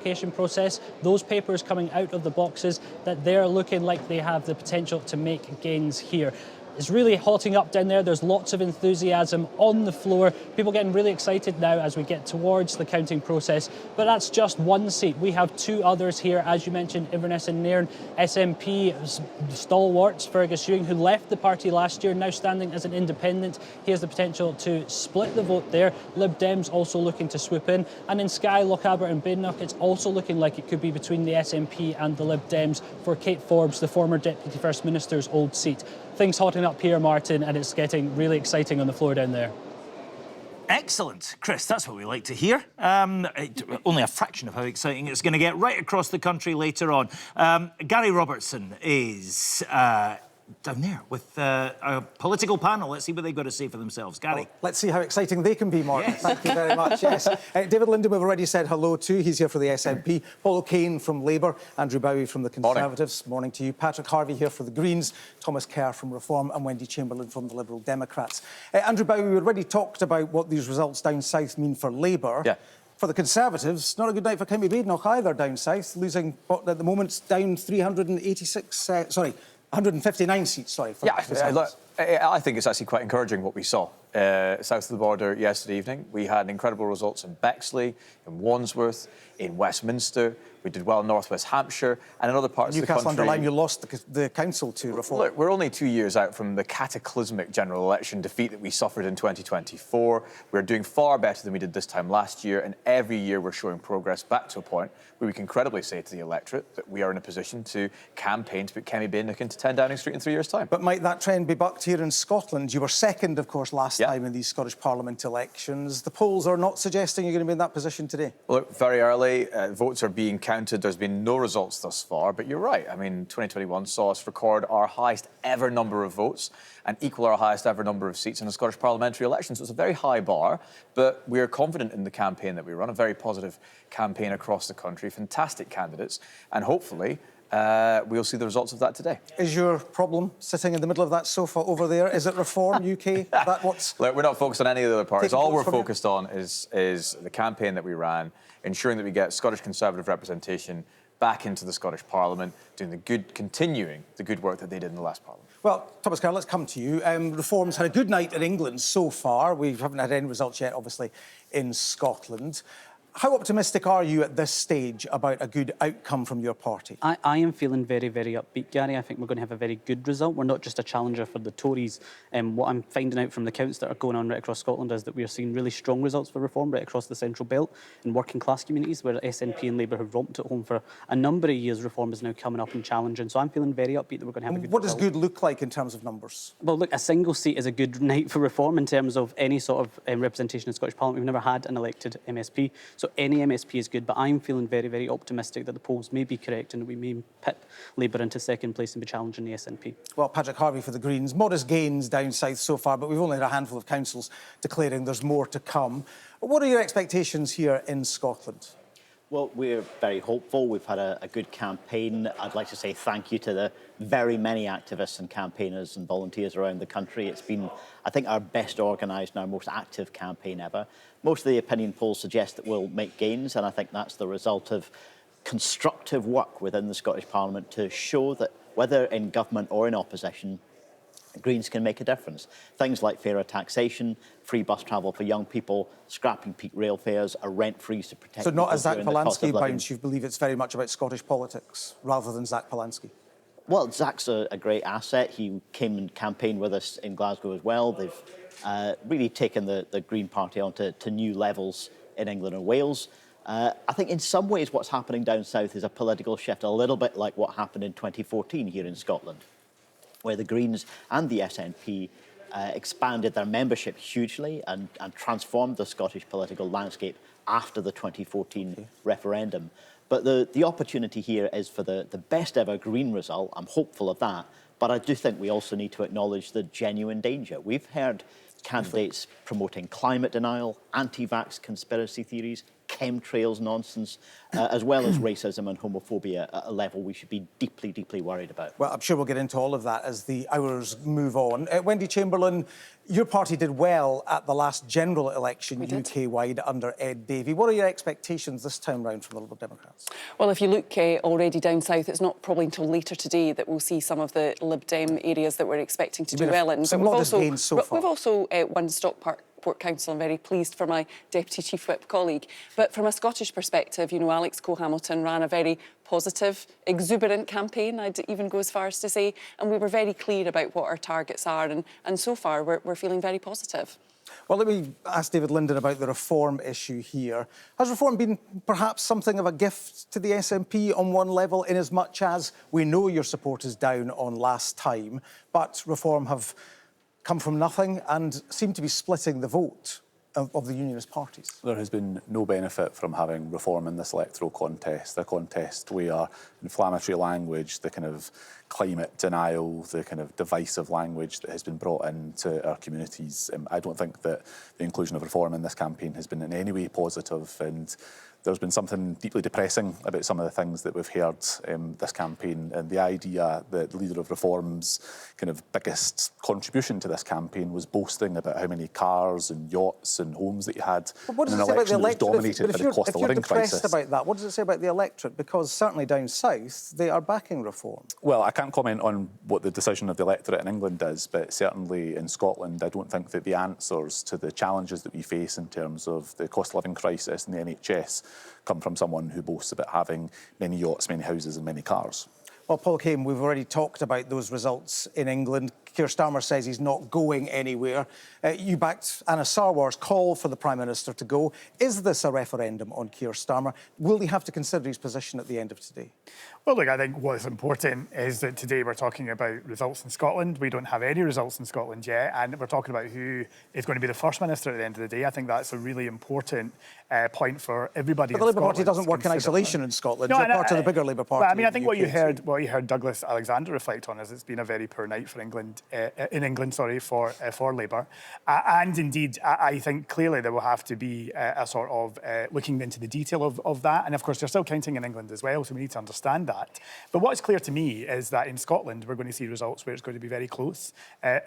application process, those papers coming out of the boxes, that they're looking like they have the potential to make gains here. It's really hotting up down there. There's lots of enthusiasm on the floor. People getting really excited now as we get towards the counting process. But that's just one seat. We have two others here, as you mentioned, Inverness and Nairn. SNP stalwarts, Fergus Ewing, who left the party last year, now standing as an independent. He has the potential to split the vote there. Lib Dems also looking to swoop in. And in Skye, Lochaber and Badenoch, it's also looking like it could be between the SNP and the Lib Dems for Kate Forbes, the former Deputy First Minister's old seat. Things hotting up here, Martin, and it's getting really exciting on the floor down there. Excellent. Chris, that's what we like to hear. Only a fraction of how exciting it's going to get right across the country later on. Gary Robertson is down there with a political panel. Let's see what they've got to say for themselves. Gary. Well, let's see how exciting they can be, Martin. Yes. Thank you very much. Yes. David Linden, we've already said hello to. He's here for the SNP. Paul O'Kane from Labour. Andrew Bowie from the Conservatives. Morning to you. Patrick Harvie here for the Greens. Thomas Kerr from Reform. And Wendy Chamberlain from the Liberal Democrats. Andrew Bowie, we already talked about what these results down south mean for Labour. Yeah. For the Conservatives, not a good night for Kemmy Badenoch either down south, losing, at the moment, down 159 seats, sorry. For I think it's actually quite encouraging what we saw south of the border yesterday evening. We had incredible results in Bexley, in Wandsworth, in Westminster. We did well in North West Hampshire and in other parts of the country. Newcastle under you lost the council to Reform. Look, we're only 2 years out from the cataclysmic general election defeat that we suffered in 2024. We're doing far better than we did this time last year, and every year we're showing progress back to a point where we can credibly say to the electorate that we are in a position to campaign to put Kemmy Badenoch into 10 Downing Street in 3 years' time. But might that trend be bucked here in Scotland? You were second, of course, last time in these Scottish Parliament elections. The polls are not suggesting you're going to be in that position today. Look, very early, votes are being counted. There's been no results thus far, but you're right. I mean, 2021 saw us record our highest ever number of votes and equal our highest ever number of seats in the Scottish parliamentary elections. So it's a very high bar, but we're confident in the campaign that we run, a very positive campaign across the country, fantastic candidates, and hopefully we'll see the results of that today. Is your problem sitting in the middle of that sofa over there? Is it Reform UK? Look, we're not focused on any of the other parties. All we're focused on is the campaign that we ran, ensuring that we get Scottish Conservative representation back into the Scottish Parliament, continuing the good work that they did in the last Parliament. Well, Thomas Kerr, let's come to you. Reform's had a good night in England so far. We haven't had any results yet, obviously, in Scotland. How optimistic are you at this stage about a good outcome from your party? I am feeling very, very upbeat, Gary. I think we're going to have a very good result. We're not just a challenger for the Tories. What I'm finding out from the counts that are going on right across Scotland is that we are seeing really strong results for Reform right across the Central Belt in working class communities where SNP and Labour have romped at home for a number of years. Reform is now coming up and challenging. So I'm feeling very upbeat that we're going to have a good result. What does good look like in terms of numbers? Well, look, a single seat is a good night for Reform in terms of any sort of representation in Scottish Parliament. We've never had an elected MSP, so any MSP is good, but I'm feeling very, very optimistic that the polls may be correct and we may pit Labour into second place and be challenging the SNP. Well, Patrick Harvie for the Greens. Modest gains down south so far, but we've only had a handful of councils declaring there's more to come. What are your expectations here in Scotland? Well, we're very hopeful. We've had a good campaign. I'd like to say thank you to the very many activists and campaigners and volunteers around the country. It's been, I think, our best organised and our most active campaign ever. Most of the opinion polls suggest that we'll make gains, and I think that's the result of constructive work within the Scottish Parliament to show that whether in government or in opposition, Greens can make a difference. Things like fairer taxation, free bus travel for young people, scrapping peak rail fares, a rent freeze to protect... So not as Zach Polanski bounce, you believe it's very much about Scottish politics rather than Zach Polanski? Well, Zach's a great asset. He came and campaigned with us in Glasgow as well. They've really taken the Green Party onto new levels in England and Wales. I think in some ways what's happening down south is a political shift, a little bit like what happened in 2014 here in Scotland, where the Greens and the SNP expanded their membership hugely and transformed the Scottish political landscape after the 2014 referendum. But the opportunity here is for the best ever Green result. I'm hopeful of that. But I do think we also need to acknowledge the genuine danger. We've heard candidates promoting climate denial, anti-vax conspiracy theories, chemtrails nonsense, as well as racism and homophobia at a level we should be deeply, deeply worried about. Well, I'm sure we'll get into all of that as the hours move on. Wendy Chamberlain, your party did well at the last general election UK-wide under Ed Davey. What are your expectations this time round from the Liberal Democrats? Well, if you look already down south, it's not probably until later today that we'll see some of the Lib Dem areas that we're expecting to do well in. Some modest gains so far. We've also won Stockport Council. I'm very pleased for my Deputy Chief Whip colleague. But from a Scottish perspective, you know, Alex Cole-Hamilton ran a very positive, exuberant campaign, I'd even go as far as to say, and we were very clear about what our targets are, and so far we're feeling very positive. Well, let me ask David Linden about the reform issue here. Has reform been perhaps something of a gift to the SNP on one level, in as much as we know your support is down on last time, but reform have come from nothing and seem to be splitting the vote of the unionist parties? There has been no benefit from having reform in this electoral contest, a contest where inflammatory language, the kind of climate denial, the kind of divisive language that has been brought into our communities. I don't think that the inclusion of reform in this campaign has been in any way positive, and there's been something deeply depressing about some of the things that we've heard this campaign, and the idea that the leader of Reform's kind of biggest contribution to this campaign was boasting about how many cars and yachts and homes that he had in an election that was dominated by the cost of living crisis. If you're depressed about that, what does it say about the electorate? Because certainly down south, they are backing reform. Well, I can't comment on what the decision of the electorate in England is, but certainly in Scotland, I don't think that the answers to the challenges that we face in terms of the cost of living crisis and the NHS come from someone who boasts about having many yachts, many houses and many cars. Well, Paul Kane, we've already talked about those results in England. Keir Starmer says he's not going anywhere. You backed Anna Sarwar's call for the Prime Minister to go. Is this a referendum on Keir Starmer? Will he have to consider his position at the end of today? Well, look, I think what's important is that today we're talking about results in Scotland. We don't have any results in Scotland yet, and we're talking about who is going to be the First Minister at the end of the day. I think that's a really important point for everybody. But the Labour Party doesn't work in isolation in Scotland. You're part of the bigger Labour Party. Well, I mean, I think what you heard Douglas Alexander reflect on is it's been a very poor night for England, for Labour. And indeed, I think clearly there will have to be a sort of looking into the detail of that. And of course, they're still counting in England as well, so we need to understand that. But what's clear to me is that in Scotland, we're going to see results where it's going to be very close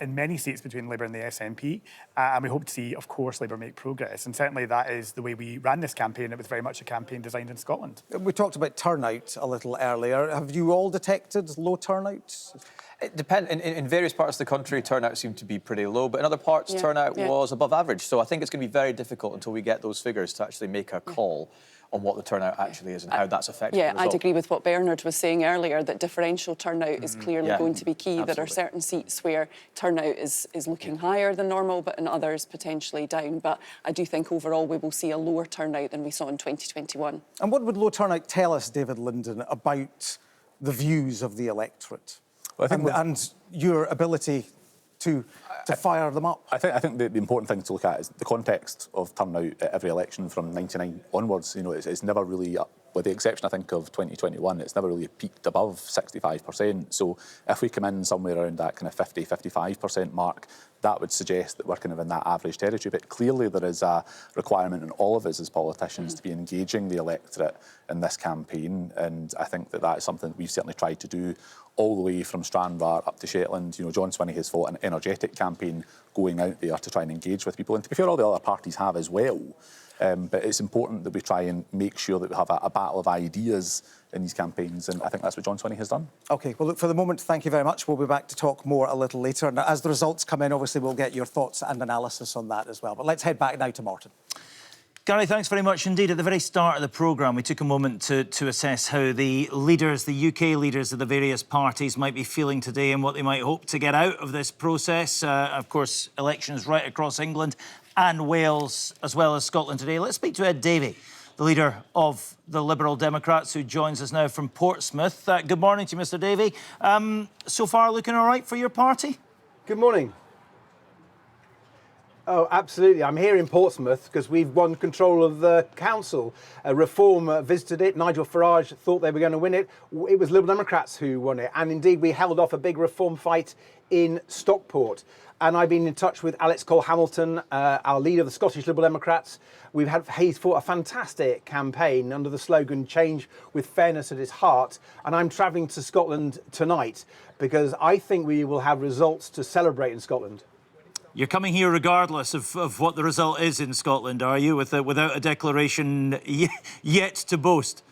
in many seats between Labour and the SNP. And we hope to see, of course, Labour make progress. And certainly that is the way we ran this campaign. It was very much a campaign designed in Scotland. We talked about turnout a little earlier. Have you all detected low turnout? It depends. In various parts of the country, turnout seemed to be pretty low, but in other parts, turnout was above average. So I think it's going to be very difficult until we get those figures to actually make a call on what the turnout actually is and how that's affected the result. I'd agree with what Bernard was saying earlier, that differential turnout is clearly going to be key. Absolutely. There are certain seats where turnout is looking higher than normal, but in others potentially down. But I do think overall we will see a lower turnout than we saw in 2021. And what would low turnout tell us, David Linden, about the views of the electorate? Well, I think and your ability to fire them up? I think the important thing to look at is the context of turnout at every election from '99 onwards. You know, it's never really, with the exception, I think, of 2021, it's never really peaked above 65%. So if we come in somewhere around that kind of 55% mark, that would suggest that we're kind of in that average territory. But clearly there is a requirement in all of us as politicians to be engaging the electorate in this campaign. And I think that is something that we've certainly tried to do all the way from Stranraer up to Shetland. You know, John Swinney has fought an energetic campaign going out there to try and engage with people. And to be fair, all the other parties have as well. But it's important that we try and make sure that we have a battle of ideas in these campaigns, and I think that's what John Swinney has done. OK, well, look, for the moment, thank you very much. We'll be back to talk more a little later. And as the results come in, obviously, we'll get your thoughts and analysis on that as well. But let's head back now to Martin. Gary, thanks very much indeed. At the very start of the programme, we took a moment to assess how the leaders, the UK leaders of the various parties might be feeling today and what they might hope to get out of this process. Of course, elections right across England and Wales, as well as Scotland today. Let's speak to Ed Davey, the leader of the Liberal Democrats, who joins us now from Portsmouth. Good morning to you, Mr Davey. So far, looking all right for your party? Good morning. Oh, absolutely. I'm here in Portsmouth because we've won control of the council. Reform visited it. Nigel Farage thought they were going to win it. It was Liberal Democrats who won it. And indeed, we held off a big Reform fight in Stockport. And I've been in touch with Alex Cole-Hamilton, our leader of the Scottish Liberal Democrats. He's fought a fantastic campaign under the slogan, change with fairness at its heart. And I'm travelling to Scotland tonight because I think we will have results to celebrate in Scotland. You're coming here regardless of what the result is in Scotland, are you, without a declaration yet to boast?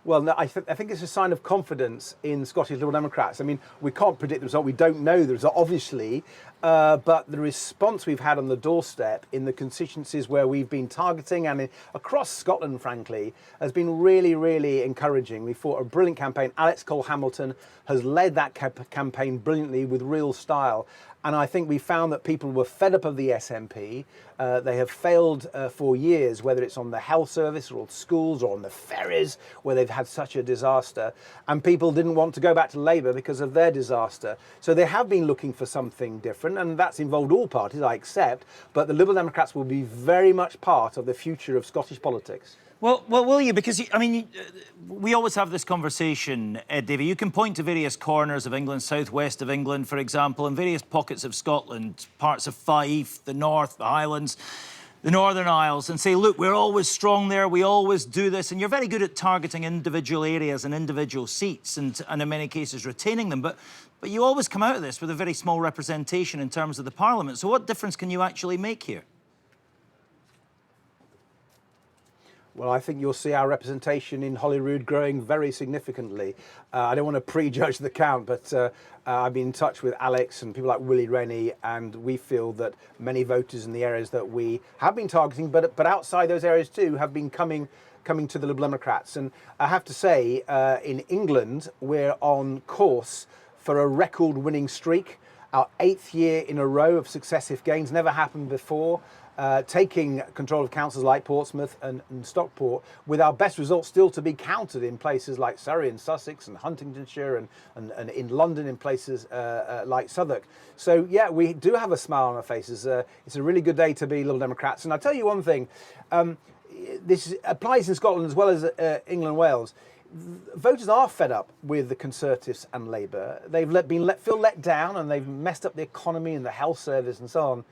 Well, no, I think it's a sign of confidence in Scottish Liberal Democrats. I mean, we can't predict the result. We don't know the result, obviously. But the response we've had on the doorstep in the constituencies where we've been targeting and across Scotland, frankly, has been really, really encouraging. We fought a brilliant campaign. Alex Cole-Hamilton has led that campaign brilliantly with real style. And I think we found that people were fed up of the SNP. They have failed for years, whether it's on the health service or on schools or on the ferries, where they've had such a disaster. And people didn't want to go back to Labour because of their disaster. So they have been looking for something different, and that's involved all parties, I accept. But the Liberal Democrats will be very much part of the future of Scottish politics. Well, will you? Because, I mean, we always have this conversation, Ed Davey. You can point to various corners of England, southwest of England, for example, and various pockets of Scotland, parts of Fife, the north, the Highlands, the Northern Isles, and say, look, we're always strong there, we always do this. And you're very good at targeting individual areas and individual seats and in many cases retaining them. But you always come out of this with a very small representation in terms of the Parliament. So what difference can you actually make here? Well, I think you'll see our representation in Holyrood growing very significantly. I don't want to prejudge the count, but I've been in touch with Alex and people like Willie Rennie, and we feel that many voters in the areas that we have been targeting, but outside those areas too, have been coming to the Liberal Democrats. And I have to say, in England, we're on course for a record-winning streak. Our 8th year in a row of successive gains, never happened before. Taking control of councils like Portsmouth and Stockport, with our best results still to be counted in places like Surrey and Sussex and Huntingdonshire and in London in places like Southwark. So, yeah, we do have a smile on our faces. It's a really good day to be Liberal Democrats. And I'll tell you one thing, this applies in Scotland as well as England and Wales. Voters are fed up with the Conservatives and Labour. They've feel let down, and they've messed up the economy and the health service and so on.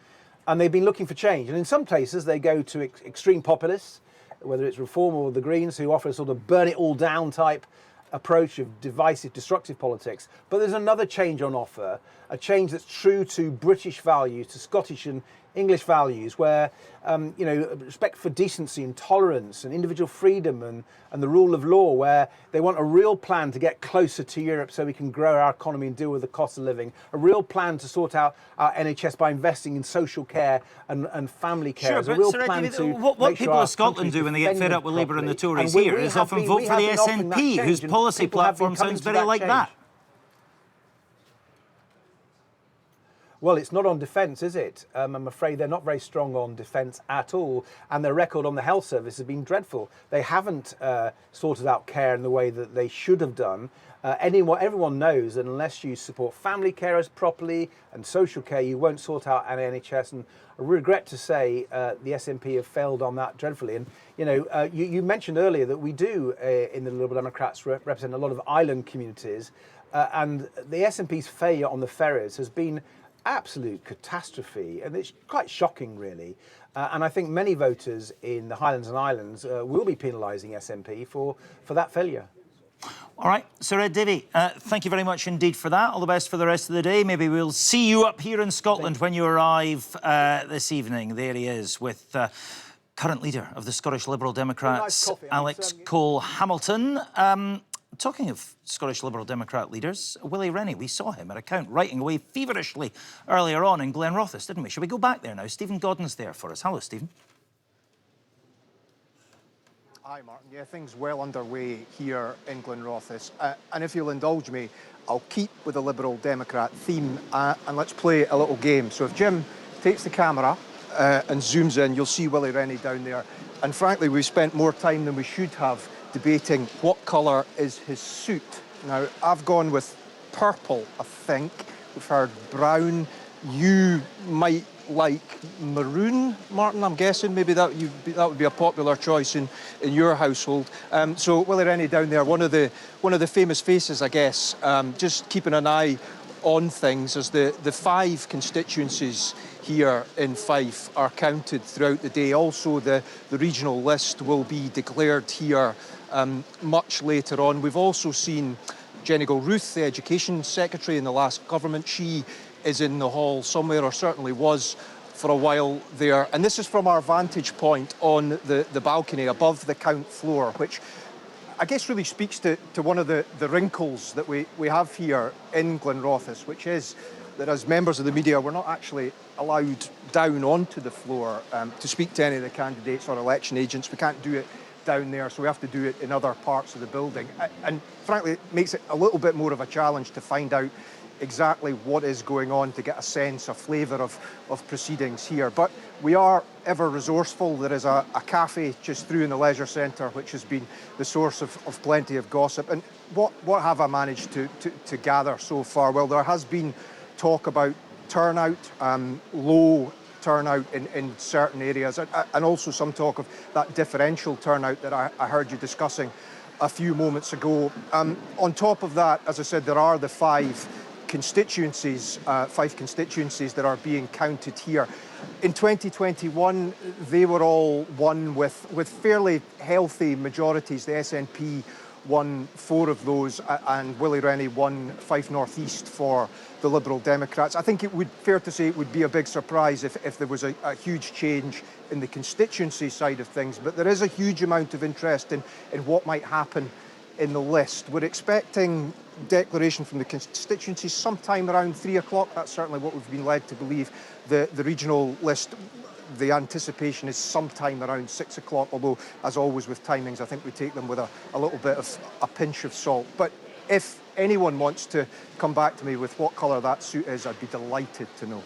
And they've been looking for change. And in some places, they go to extreme populists, whether it's Reform or the Greens, who offer a sort of burn it all down type approach of divisive, destructive politics. But there's another change on offer, a change that's true to British values, to Scottish and English values, where respect for decency and tolerance and individual freedom and the rule of law, where they want a real plan to get closer to Europe so we can grow our economy and deal with the cost of living, a real plan to sort out our NHS by investing in social care and family care. Sure, a real but plan to what people of Scotland do when they get fed up with Labour and the Tories here is often vote for the SNP, whose policy platform sounds very like that. Well, it's not on defence, is it? I'm afraid they're not very strong on defence at all. And their record on the health service has been dreadful. They haven't sorted out care in the way that they should have done. Everyone knows that unless you support family carers properly and social care, you won't sort out an NHS. And I regret to say the SNP have failed on that dreadfully. And, you mentioned earlier that we do, in the Liberal Democrats, represent a lot of island communities. And the SNP's failure on the ferries has been absolute catastrophe, and it's quite shocking, really. And I think many voters in the Highlands and Islands will be penalising SNP for that failure. All right, Sir Ed Davey, thank you very much indeed for that. All the best for the rest of the day. Maybe we'll see you up here in Scotland when you arrive this evening. There he is with current leader of the Scottish Liberal Democrats, Alex Cole-Hamilton. Talking of Scottish Liberal Democrat leaders, Willie Rennie, we saw him at account writing away feverishly earlier on in Glenrothes, didn't we? Shall we go back there now? Stephen Godden's there for us. Hello, Stephen. Hi, Martin. Yeah, things well underway here in Glenrothes. And if you'll indulge me, I'll keep with the Liberal Democrat theme and let's play a little game. So if Jim takes the camera and zooms in, you'll see Willie Rennie down there. And frankly, we've spent more time than we should have debating what colour is his suit. Now, I've gone with purple, I think. We've heard brown, you might like maroon, Martin, I'm guessing. Maybe that would be a popular choice in your household. So Willie Rennie down there, one of the famous faces, I guess, just keeping an eye on things as the 5 constituencies here in Fife are counted throughout the day. Also, the regional list will be declared here much later on. We've also seen Jenny Ruth, the Education Secretary in the last government. She is in the hall somewhere, or certainly was for a while there. And this is from our vantage point on the balcony above the count floor, which I guess really speaks to one of the wrinkles that we have here in Glenrothes, which is that as members of the media, we're not actually allowed down onto the floor to speak to any of the candidates or election agents. We can't do it down there, so we have to do it in other parts of the building. And frankly, it makes it a little bit more of a challenge to find out exactly what is going on, to get a sense, a flavour of proceedings here. But we are ever resourceful. There is a cafe just through in the leisure centre, which has been the source of plenty of gossip. And what have I managed to gather so far? Well, there has been talk about turnout, low turnout in certain areas, and also some talk of that differential turnout that I heard you discussing a few moments ago. On top of that, as I said, there are the 5 constituencies that are being counted here. In 2021, they were all won with fairly healthy majorities. The SNP won 4 of those, and Willie Rennie won Fife North East for the Liberal Democrats. I think it would fair to say it would be a big surprise if there was a huge change in the constituency side of things, but there is a huge amount of interest in what might happen in the list. We're expecting declaration from the constituencies sometime around 3 o'clock. That's certainly what we've been led to believe. The regional list, the anticipation is sometime around 6 o'clock, although, as always with timings, I think we take them with a little bit of a pinch of salt. But if anyone wants to come back to me with what colour that suit is, I'd be delighted to know.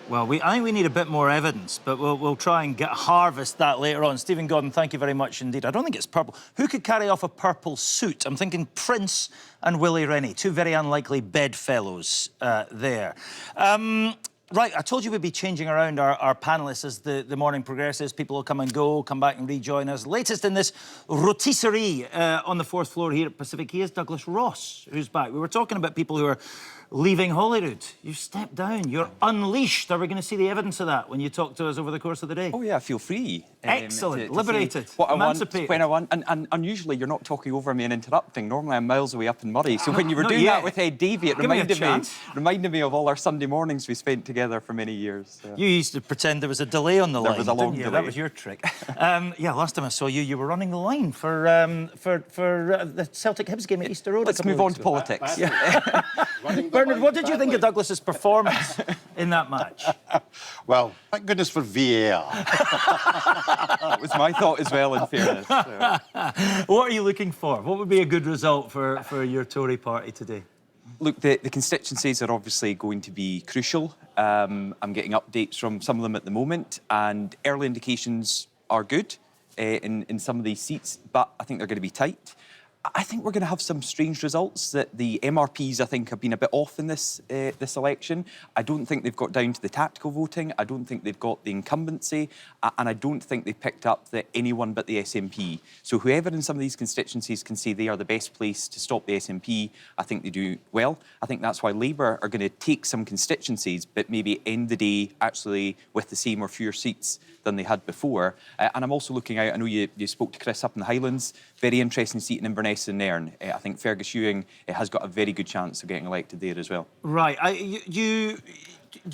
Well, I think we need a bit more evidence, but we'll try and harvest that later on. Stephen Gordon, thank you very much indeed. I don't think it's purple. Who could carry off a purple suit? I'm thinking Prince and Willie Rennie, 2 very unlikely bedfellows there. Right, I told you we'd be changing around our panellists as the morning progresses. People will come and go, come back and rejoin us. Latest in this rotisserie on the 4th floor here at Pacific Quay is Douglas Ross, who's back. We were talking about people who are leaving Holyrood. You've stepped down. You're unleashed. Are we going to see the evidence of that when you talk to us over the course of the day? Oh, yeah, feel free. Excellent. Liberated. What Emancipated. I want, when I want. And unusually, you're not talking over me and interrupting. Normally, I'm miles away up in Murray. So when you were doing that with Ed Davey, it reminded me of all our Sunday mornings we spent together for many years. You used to pretend there was a delay on the line. There was a long delay. That was your trick. Yeah, last time I saw you, you were running the line for the Celtic Hibs game at Easter Road. Let's move on to politics. Yeah. Bernard, what did you think of Douglas's performance in that match? Well, thank goodness for VAR. That was my thought as well, in fairness. What are you looking for? What would be a good result for your Tory party today? Look, the constituencies are obviously going to be crucial. I'm getting updates from some of them at the moment, and early indications are good in some of these seats, but I think they're going to be tight. I think we're going to have some strange results. That the MRPs, I think, have been a bit off in this election. I don't think they've got down to the tactical voting. I don't think they've got the incumbency, and I don't think they've picked up anyone but the SNP. So whoever in some of these constituencies can say they are the best place to stop the SNP, I think they do well. I think that's why Labour are going to take some constituencies, but maybe end the day actually with the same or fewer seats than they had before. And I'm also looking out, I know you spoke to Chris up in the Highlands, very interesting seat in Inverness and Nairn. I think Fergus Ewing has got a very good chance of getting elected there as well. Right. You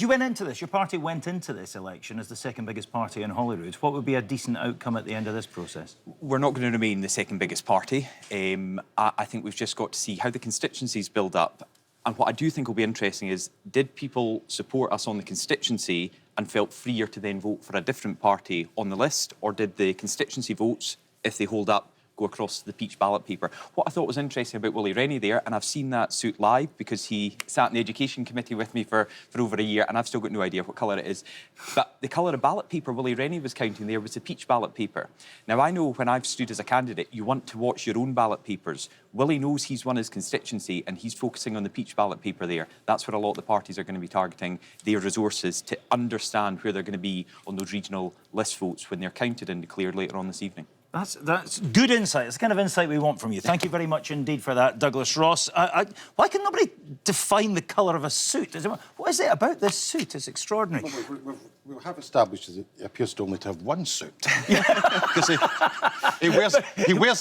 went into this, your party went into this election as the second biggest party in Holyrood. What would be a decent outcome at the end of this process? We're not going to remain the second biggest party. I think we've just got to see how the constituencies build up. And what I do think will be interesting is, did people support us on the constituency and felt freer to then vote for a different party on the list? Or did the constituency votes, if they hold up, go across the peach ballot paper. What I thought was interesting about Willie Rennie there, and I've seen that suit live because he sat in the Education Committee with me for over a year, and I've still got no idea what colour it is. But the colour of ballot paper Willie Rennie was counting there was the peach ballot paper. Now, I know when I've stood as a candidate, you want to watch your own ballot papers. Willie knows he's won his constituency and he's focusing on the peach ballot paper there. That's where a lot of the parties are going to be targeting their resources to understand where they're going to be on those regional list votes when they're counted and declared later on this evening. That's good insight. It's the kind of insight we want from you. Thank you very much indeed for that, Douglas Ross. Why can nobody define the colour of a suit? What is it about this suit? It's extraordinary. Well, we have established that it appears to only to have one suit. Because he wears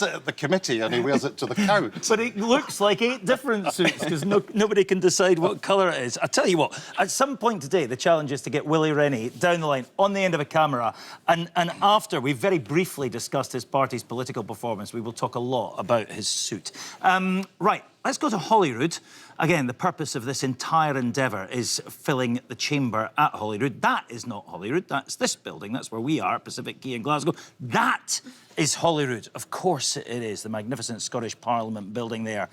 it at the committee and he wears it to the count. But it looks like 8 different suits because nobody can decide what colour it is. I tell you what, at some point today, the challenge is to get Willie Rennie down the line on the end of a camera. And after we've very briefly discussed his party's political performance, we will talk a lot about his suit. Right, let's go to Holyrood. Again, the purpose of this entire endeavour is filling the chamber at Holyrood. That is not Holyrood, that's this building. That's where we are, Pacific Quay in Glasgow. That is Holyrood. Of course it is, the magnificent Scottish Parliament building there.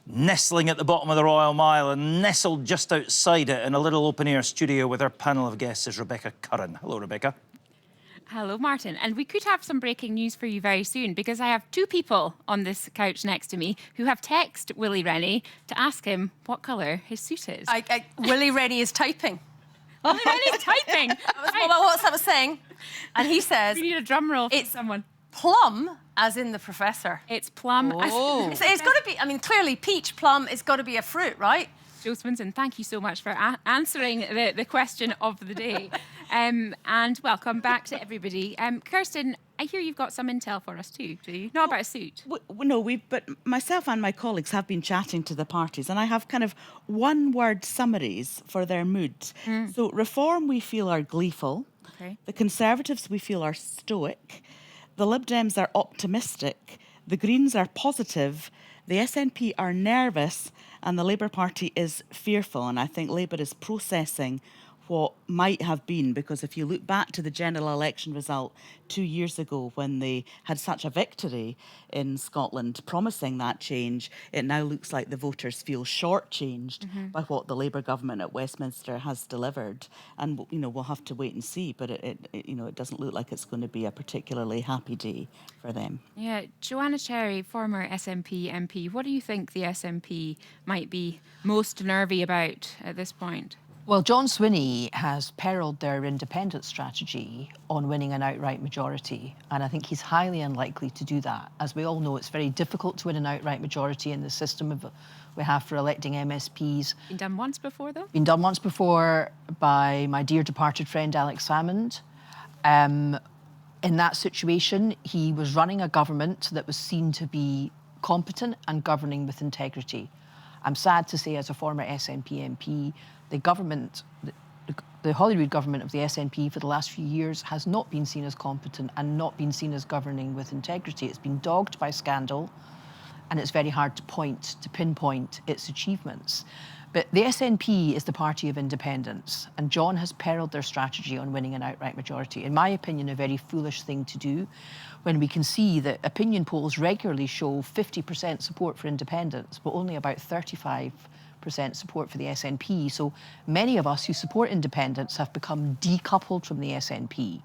Nestling at the bottom of the Royal Mile and nestled just outside it in a little open-air studio with our panel of guests is Rebecca Curran. Hello, Rebecca. Hello, Martin. And we could have some breaking news for you very soon because I have 2 people on this couch next to me who have texted Willie Rennie to ask him what colour his suit is. Willie Rennie is typing. Willie Rennie's typing. That was what my WhatsApp was saying. And he says... We need a drum roll from someone. Plum, as in the professor. It's plum. Oh. It's got to be, I mean, clearly peach, plum, it's got to be a fruit, right? Jo Swinson, thank you so much for answering the question of the day. And welcome back to everybody. Kirsten, I hear you've got some intel for us too, do you? Not about a suit. No, but myself and my colleagues have been chatting to the parties and I have kind of one-word summaries for their mood. So Reform, we feel, are gleeful. Okay. The Conservatives, we feel, are stoic. The Lib Dems are optimistic. The Greens are positive. The SNP are nervous. And the Labour Party is fearful. And I think Labour is processing what might have been, because if you look back to the general election result 2 years ago when they had such a victory in Scotland promising that change, it now looks like the voters feel shortchanged by what the Labour government at Westminster has delivered. And, you know, we'll have to wait and see, but it doesn't look like it's going to be a particularly happy day for them. Yeah, Joanna Cherry, former SNP MP, what do you think the SNP might be most nervy about at this point? Well, John Swinney has perilled their independent strategy on winning an outright majority, and I think he's highly unlikely to do that. As we all know, it's very difficult to win an outright majority in the system we have for electing MSPs. Been done once before, though? Been done once before by my dear departed friend Alex Salmond. In that situation, he was running a government that was seen to be competent and governing with integrity. I'm sad to say, as a former SNP MP, the government, the Holyrood government of the SNP for the last few years has not been seen as competent and not been seen as governing with integrity. It's been dogged by scandal, and it's very hard to pinpoint its achievements. But the SNP is the party of independence, and John has perilled their strategy on winning an outright majority. In my opinion, a very foolish thing to do when we can see that opinion polls regularly show 50% support for independence, but only about 35% support for the SNP. So many of us who support independence have become decoupled from the SNP.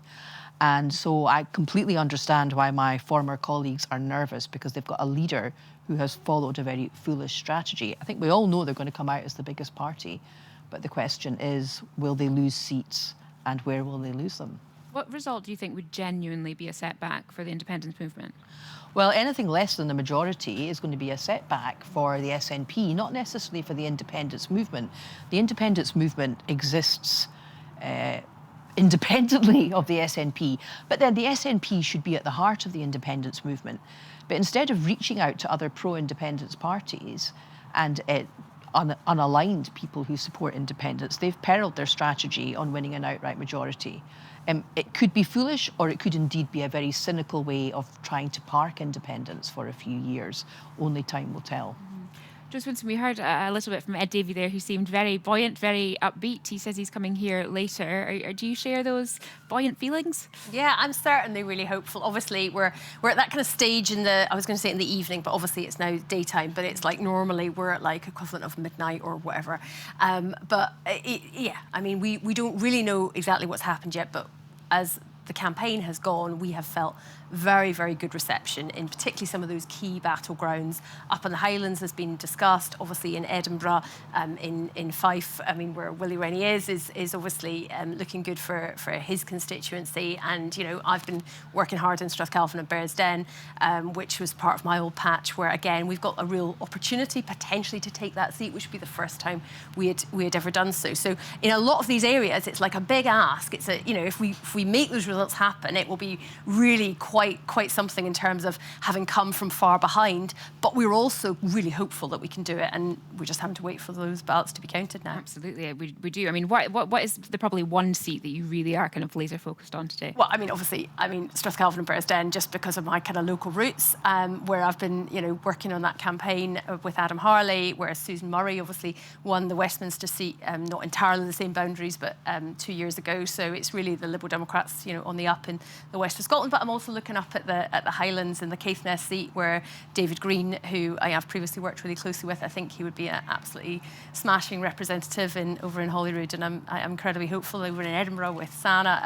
And so I completely understand why my former colleagues are nervous, because they've got a leader who has followed a very foolish strategy. I think we all know they're going to come out as the biggest party, but the question is, will they lose seats and where will they lose them? What result do you think would genuinely be a setback for the independence movement? Well, anything less than the majority is going to be a setback for the SNP, not necessarily for the independence movement. The independence movement exists independently of the SNP, but then the SNP should be at the heart of the independence movement. But instead of reaching out to other pro-independence parties and unaligned people who support independence, they've perilled their strategy on winning an outright majority. It could be foolish, or it could indeed be a very cynical way of trying to park independence for a few years. Only time will tell. Just once we heard a little bit from Ed Davey there, who seemed very buoyant, very upbeat. He says he's coming here later. Do you share those buoyant feelings? Yeah, I'm certainly really hopeful. Obviously, we're at that kind of stage in the, I was going to say in the evening, but obviously it's now daytime, but it's like normally we're at like equivalent of midnight or whatever. Yeah, I mean, we don't really know exactly what's happened yet, but as the campaign has gone, we have felt very, very good reception in particularly some of those key battlegrounds. Up in the Highlands has been discussed, obviously in Edinburgh, in Fife, I mean, where Willie Rennie is obviously looking good for his constituency. And, you know, I've been working hard in Strathcalvan and Bearsden, which was part of my old patch, where, again, we've got a real opportunity potentially to take that seat, which would be the first time we had ever done so. So in a lot of these areas, it's like a big ask. It's a, you know, if we make those results happen, it will be really quite something in terms of having come from far behind, but we're also really hopeful that we can do it, and we're just having to wait for those ballots to be counted now. Absolutely, we do. I mean, what is the probably one seat that you really are kind of laser focused on today? Well, I mean, obviously, Strathcalvan and Bearsden, just because of my kind of local roots, where I've been, you know, working on that campaign with Adam Harley, where Susan Murray obviously won the Westminster seat, not entirely the same boundaries, but 2 years ago. So it's really the Liberal Democrats, you know, on the up in the west of Scotland. But I'm also looking up at the Highlands in the Caithness seat, where David Green, who I have previously worked really closely with, I think he would be an absolutely smashing representative over in Holyrood, and I'm incredibly hopeful over in Edinburgh with Sana.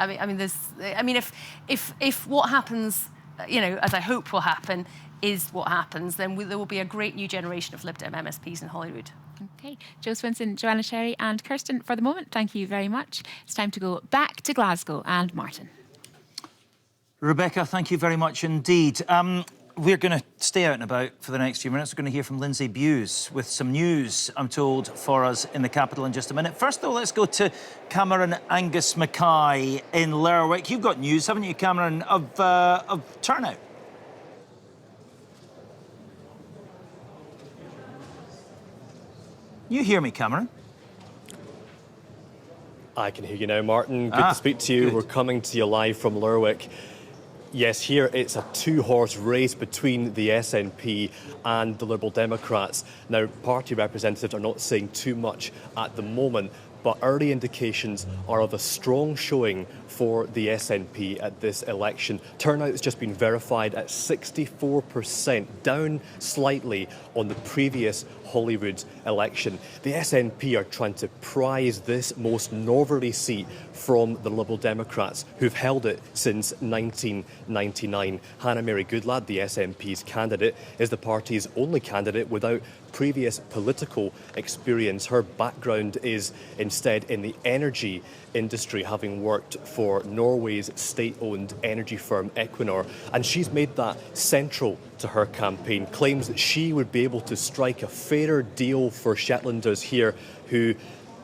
If what happens, you know, as I hope will happen, is what happens, then there will be a great new generation of Lib Dem MSPs in Holyrood. Okay, Jo Swinson, Joanna Sherry and Kirsten, for the moment, thank you very much. It's time to go back to Glasgow and Martin. Rebecca, thank you very much indeed. We're going to stay out and about for the next few minutes. We're going to hear from Lindsay Bewes with some news, I'm told, for us in the capital in just a minute. First, though, let's go to Cameron Angus Mackay in Lerwick. You've got news, haven't you, Cameron, of turnout? You hear me, Cameron? I can hear you now, Martin. Good to speak to you. Good. We're coming to you live from Lerwick. Yes, here it's a two-horse race between the SNP and the Liberal Democrats. Now, party representatives are not saying too much at the moment, but early indications are of a strong showing for the SNP at this election. Turnout has just been verified at 64%, down slightly on the previous Holyrood election. The SNP are trying to prize this most northerly seat from the Liberal Democrats, who've held it since 1999. Hannah Mary Goodlad, the SNP's candidate, is the party's only candidate without previous political experience. Her background is instead in the energy industry, having worked for Norway's state-owned energy firm Equinor, and she's made that central to her campaign, claims that she would be able to strike a fairer deal for Shetlanders here, who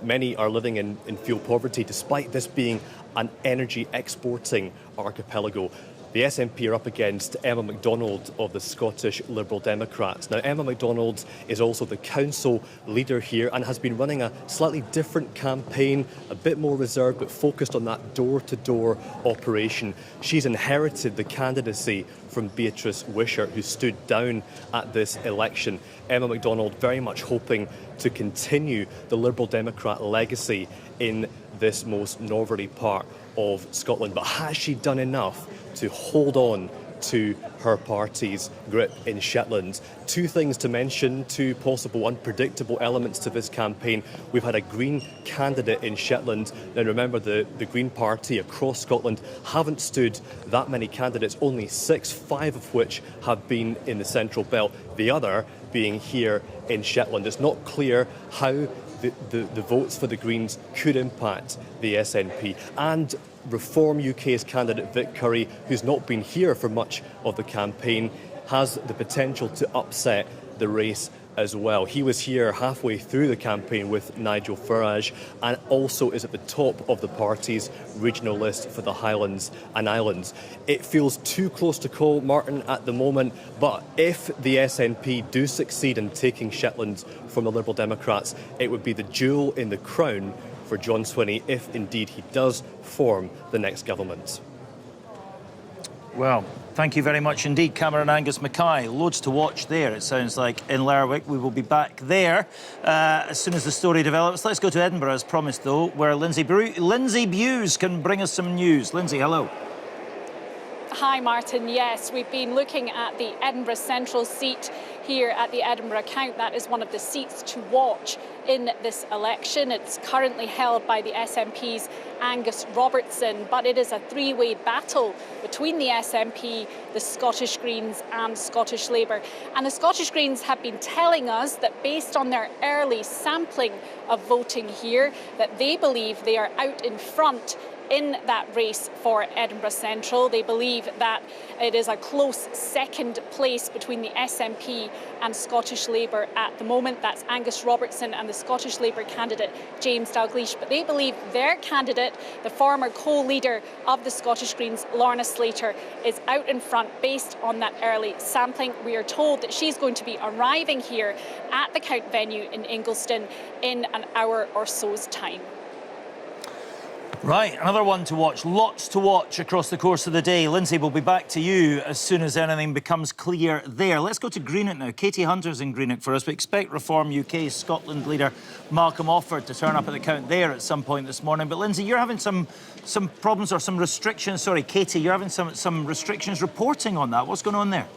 many are living in fuel poverty, despite this being an energy exporting archipelago. The SNP are up against Emma MacDonald of the Scottish Liberal Democrats. Now, Emma MacDonald is also the council leader here and has been running a slightly different campaign, a bit more reserved, but focused on that door-to-door operation. She's inherited the candidacy from Beatrice Wishart, who stood down at this election. Emma MacDonald very much hoping to continue the Liberal Democrat legacy in this most northerly part of Scotland. But has she done enough to hold on to her party's grip in Shetland? Two things to mention, two possible unpredictable elements to this campaign. We've had a Green candidate in Shetland. Now remember, the Green Party across Scotland haven't stood that many candidates, only 6, 5 of which have been in the Central Belt, the other being here in Shetland. It's not clear how the votes for the Greens could impact the SNP. And Reform UK's candidate Vic Curry, who's not been here for much of the campaign, has the potential to upset the race as well. He was here halfway through the campaign with Nigel Farage and also is at the top of the party's regional list for the Highlands and Islands. It feels too close to call, Martin, at the moment, but if the SNP do succeed in taking Shetland from the Liberal Democrats, it would be the jewel in the crown for John Swinney if indeed he does form the next government. Well, thank you very much indeed, Cameron Angus Mackay. Loads to watch there, it sounds like, in Lerwick. We will be back there as soon as the story develops. Let's go to Edinburgh, as promised, though, where Lindsay Bewes can bring us some news. Lindsay, hello. Hi, Martin. Yes, we've been looking at the Edinburgh Central seat here at the Edinburgh Count. That is one of the seats to watch in this election. It's currently held by the SNP's Angus Robertson, but it is a three-way battle between the SNP, the Scottish Greens and Scottish Labour. And the Scottish Greens have been telling us that based on their early sampling of voting here, that they believe they are out in front in that race for Edinburgh Central. They believe that it is a close second place between the SNP and Scottish Labour at the moment. That's Angus Robertson and the Scottish Labour candidate James Dalgleish. But they believe their candidate, the former co-leader of the Scottish Greens, Lorna Slater, is out in front based on that early sampling. We are told that she's going to be arriving here at the Count venue in Ingliston in an hour or so's time. Right, another one to watch. Lots to watch across the course of the day. Lindsay, we'll be back to you as soon as anything becomes clear there. Let's go to Greenock now. Katie Hunter's in Greenock for us. We expect Reform UK's Scotland leader Malcolm Offord to turn up at the Count there at some point this morning. But Lindsay, you're having some problems or some restrictions. Sorry, Katie, you're having some restrictions reporting on that. What's going on there?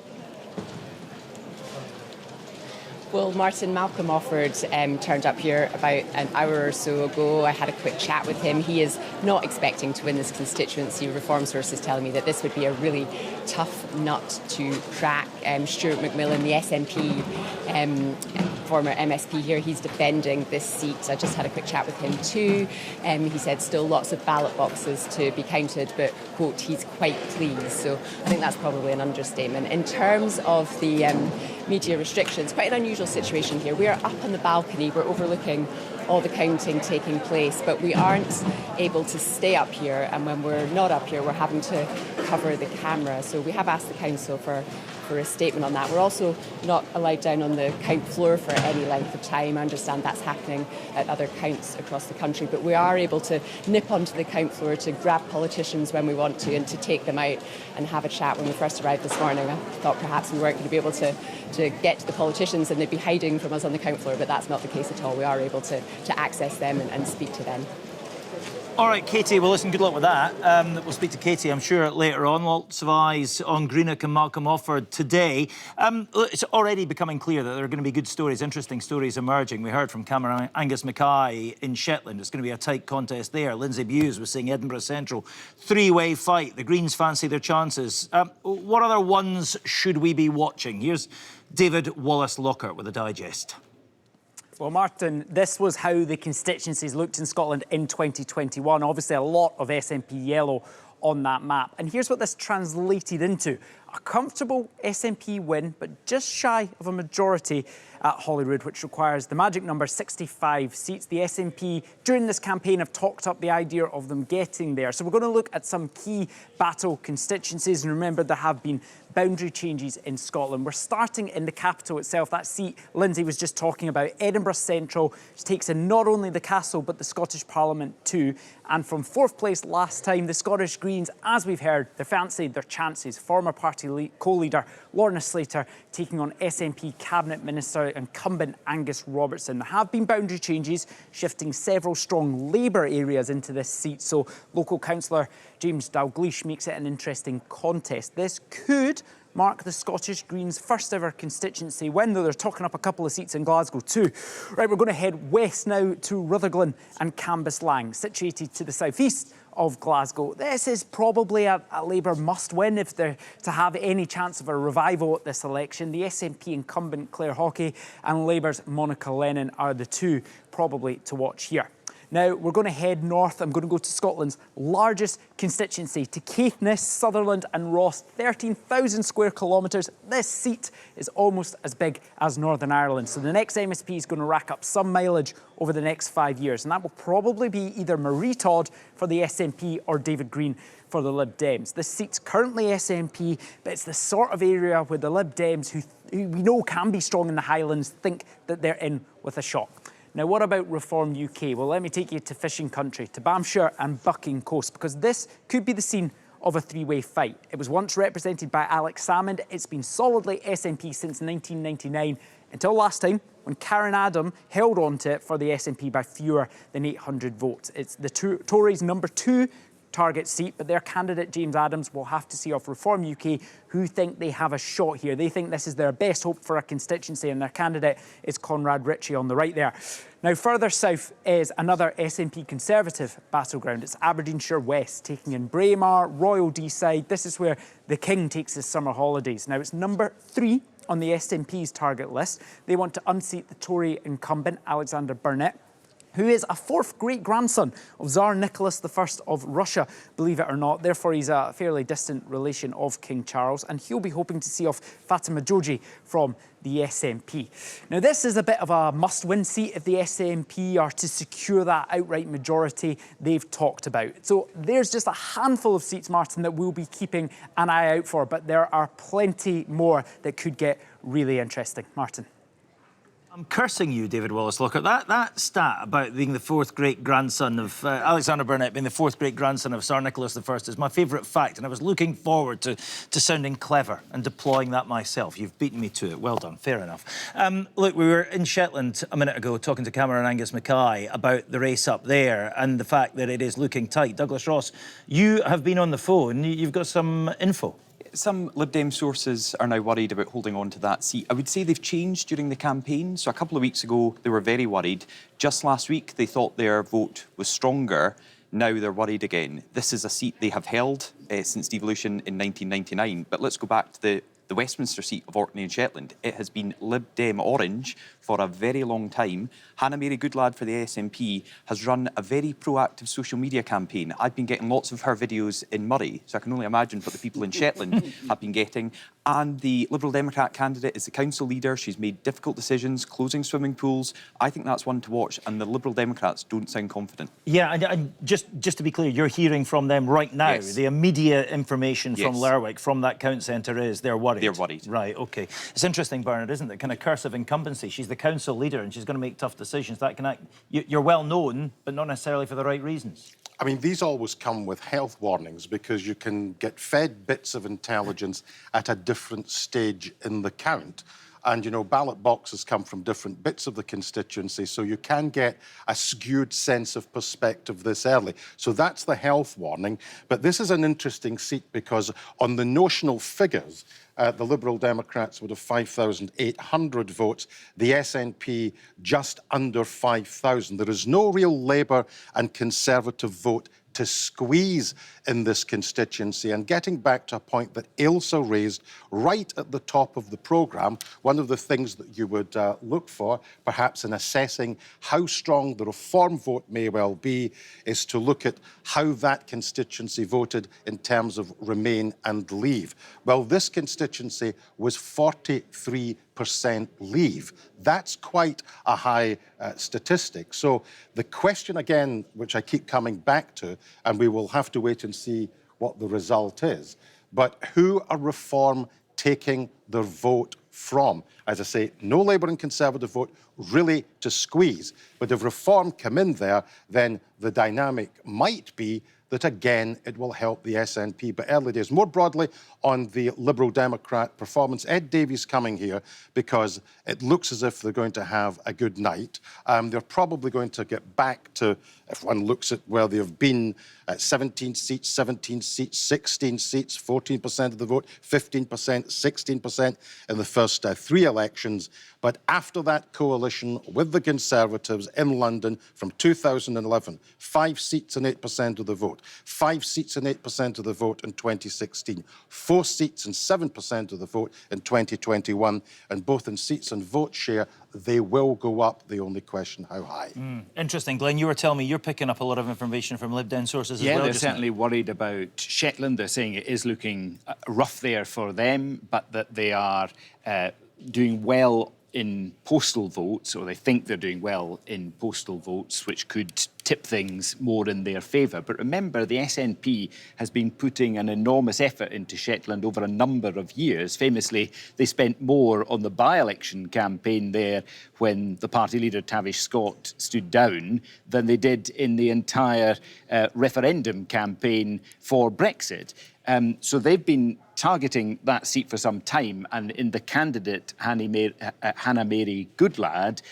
Well, Martin, Malcolm Offord turned up here about an hour or so ago. I had a quick chat with him. He is not expecting to win this constituency. Reform sources telling me that this would be a really tough nut to crack. Stuart McMillan, the SNP former MSP here, he's defending this seat. I just had a quick chat with him too. He said still lots of ballot boxes to be counted, but, quote, he's quite pleased. So I think that's probably an understatement. In terms of the media restrictions, quite an unusual situation here. We are up on the balcony, we're overlooking all the counting taking place, but we aren't able to stay up here, and when we're not up here we're having to cover the camera. So we have asked the council for a statement on that. We're also not allowed down on the count floor for any length of time. I understand that's happening at other counts across the country, but we are able to nip onto the count floor to grab politicians when we want to and to take them out and have a chat. When we first arrived this morning, I thought perhaps we weren't going to be able to get to the politicians and they'd be hiding from us on the count floor, but that's not the case at all. We are able to access them and speak to them. All right, Katie, well, listen, good luck with that. We'll speak to Katie, I'm sure, later on. Lots of eyes on Greenock and Malcolm Offord today. It's already becoming clear that there are going to be good stories, interesting stories emerging. We heard from Cameron Angus Mackay in Shetland. It's going to be a tight contest there. Lindsay Bewes was saying Edinburgh Central. Three-way fight. The Greens fancy their chances. What other ones should we be watching? Here's David Wallace-Lockhart with a digest. Well, Martin, this was how the constituencies looked in Scotland in 2021. Obviously, a lot of SNP yellow on that map. And here's what this translated into. A comfortable SNP win, but just shy of a majority at Holyrood, which requires the magic number 65 seats. The SNP, during this campaign, have talked up the idea of them getting there. So we're going to look at some key battle constituencies. And remember, there have been boundary changes in Scotland. We're starting in the capital itself, that seat Lindsay was just talking about, Edinburgh Central, which takes in not only the castle, but the Scottish Parliament too. And from fourth place last time, the Scottish Greens, as we've heard, they fancied their chances. Former party co-leader Lorna Slater taking on SNP Cabinet Minister incumbent Angus Robertson. There have been boundary changes, shifting several strong Labour areas into this seat. So local councillor James Dalgleish makes it an interesting contest. This could mark the Scottish Greens' first ever constituency win, though they're talking up a couple of seats in Glasgow too. Right, we're going to head west now to Rutherglen and Cambuslang, situated to the southeast of Glasgow. This is probably a Labour must-win if they're to have any chance of a revival at this election. The SNP incumbent Claire Hawkey and Labour's Monica Lennon are the two probably to watch here. Now, we're going to head north. I'm going to go to Scotland's largest constituency, to Caithness, Sutherland and Ross, 13,000 square kilometres. This seat is almost as big as Northern Ireland. So the next MSP is going to rack up some mileage over the next 5 years. And that will probably be either Marie Todd for the SNP or David Green for the Lib Dems. This seat's currently SNP, but it's the sort of area where the Lib Dems, who we know can be strong in the Highlands, think that they're in with a shot. Now, what about Reform UK? Well, let me take you to fishing country, to Bamshire and Bucking Coast, because this could be the scene of a three-way fight. It was once represented by Alex Salmond. It's been solidly SNP since 1999, until last time when Karen Adam held on to it for the SNP by fewer than 800 votes. It's the Tories' number 2 target seat, but their candidate, James Adams, will have to see off Reform UK, who think they have a shot here. They think this is their best hope for a constituency, and their candidate is Conrad Ritchie on the right there. Now, further south is another SNP Conservative battleground. It's Aberdeenshire West, taking in Braemar, Royal Deeside. This is where the King takes his summer holidays. Now, it's number 3 on the SNP's target list. They want to unseat the Tory incumbent, Alexander Burnett, who is a 4th great-grandson of Tsar Nicholas I of Russia, believe it or not. Therefore, he's a fairly distant relation of King Charles, and he'll be hoping to see off Fatima Joji from the SNP. Now, this is a bit of a must-win seat if the SNP are to secure that outright majority they've talked about. So there's just a handful of seats, Martin, that we'll be keeping an eye out for, but there are plenty more that could get really interesting. Martin. I'm cursing you, David Wallace. Look at that stat about being the 4th great-grandson of Alexander Burnett, being the 4th great-grandson of Tsar Nicholas I is my favourite fact, and I was looking forward to sounding clever and deploying that myself. You've beaten me to it. Well done. Fair enough. Look, we were in Shetland a minute ago talking to Cameron Angus Mackay about the race up there and the fact that it is looking tight. Douglas Ross, you have been on the phone. You've got some info. Some Lib Dem sources are now worried about holding on to that seat. I would say they've changed during the campaign. So a couple of weeks ago, they were very worried. Just last week, they thought their vote was stronger. Now they're worried again. This is a seat they have held since devolution in 1999. But let's go back to the Westminster seat of Orkney and Shetland. It has been Lib Dem orange for a very long time. Hannah Mary Goodlad for the SNP has run a very proactive social media campaign. I've been getting lots of her videos in Murray, so I can only imagine what the people in Shetland have been getting. And the Liberal Democrat candidate is the council leader. She's made difficult decisions, closing swimming pools. I think that's one to watch, and the Liberal Democrats don't sound confident. Yeah, and just to be clear, you're hearing from them right now. Yes. The immediate information from Yes. Lerwick, from that count centre, is they're worried. They're worried. Right, OK. It's interesting, Bernard, isn't it? Kind of curse of incumbency. She's the council leader and she's going to make tough decisions. That can you're well known, but not necessarily for the right reasons. I mean, these always come with health warnings because you can get fed bits of intelligence at a different stage in the count. And, you know, ballot boxes come from different bits of the constituency, so you can get a skewed sense of perspective this early. So that's the health warning. But this is an interesting seat because on the notional figures, the Liberal Democrats would have 5,800 votes, the SNP just under 5,000. There is no real Labour and Conservative vote to squeeze in this constituency. And getting back to a point that Ailsa raised right at the top of the programme, one of the things that you would look for, perhaps in assessing how strong the Reform vote may well be, is to look at how that constituency voted in terms of Remain and Leave. Well, this constituency was 43% Leave. That's quite a high statistic. So the question again, which I keep coming back to, and we will have to wait and see what the result is, but who are Reform taking their vote from? As I say, no Labour and Conservative vote really to squeeze. But if Reform come in there, then the dynamic might be that, again, it will help the SNP. But early days. More broadly, on the Liberal Democrat performance, Ed Davies coming here because it looks as if they're going to have a good night. They're probably going to get back to, if one looks at where they've been, 17 seats, 16 seats, 14% of the vote, 15%, 16% in the first 3 elections. But after that coalition with the Conservatives in London from 2011, 5 seats and 8% of the vote, 5 seats and 8% of the vote in 2016, 4 seats and 7% of the vote in 2021, and both in seats and vote share, they will go up. The only question, how high? Interesting. Glenn, you were telling me you're picking up a lot of information from Lib Dem sources as well. Yeah, they're certainly worried about Shetland. They're saying it is looking rough there for them, but that they are doing well in postal votes, or they think they're doing well in postal votes, which could tip things more in their favour. But remember, the SNP has been putting an enormous effort into Shetland over a number of years. Famously, they spent more on the by-election campaign there when the party leader, Tavish Scott, stood down than they did in the entire referendum campaign for Brexit. So they've been targeting that seat for some time, and in the candidate Hannah Mary Goodlad,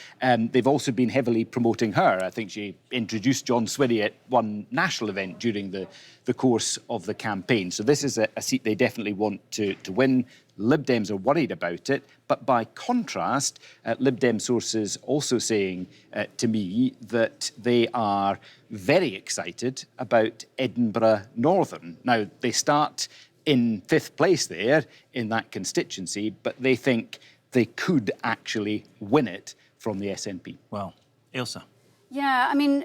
they've also been heavily promoting her. I think she introduced John Swinney at one national event during the course of the campaign. So this is a seat they definitely want to win. Lib Dems are worried about it, but by contrast, Lib Dem sources also saying to me that they are very excited about Edinburgh Northern. Now, they start in 5th place there in that constituency, but they think they could actually win it from the SNP. Well, Ailsa. Yeah, I mean,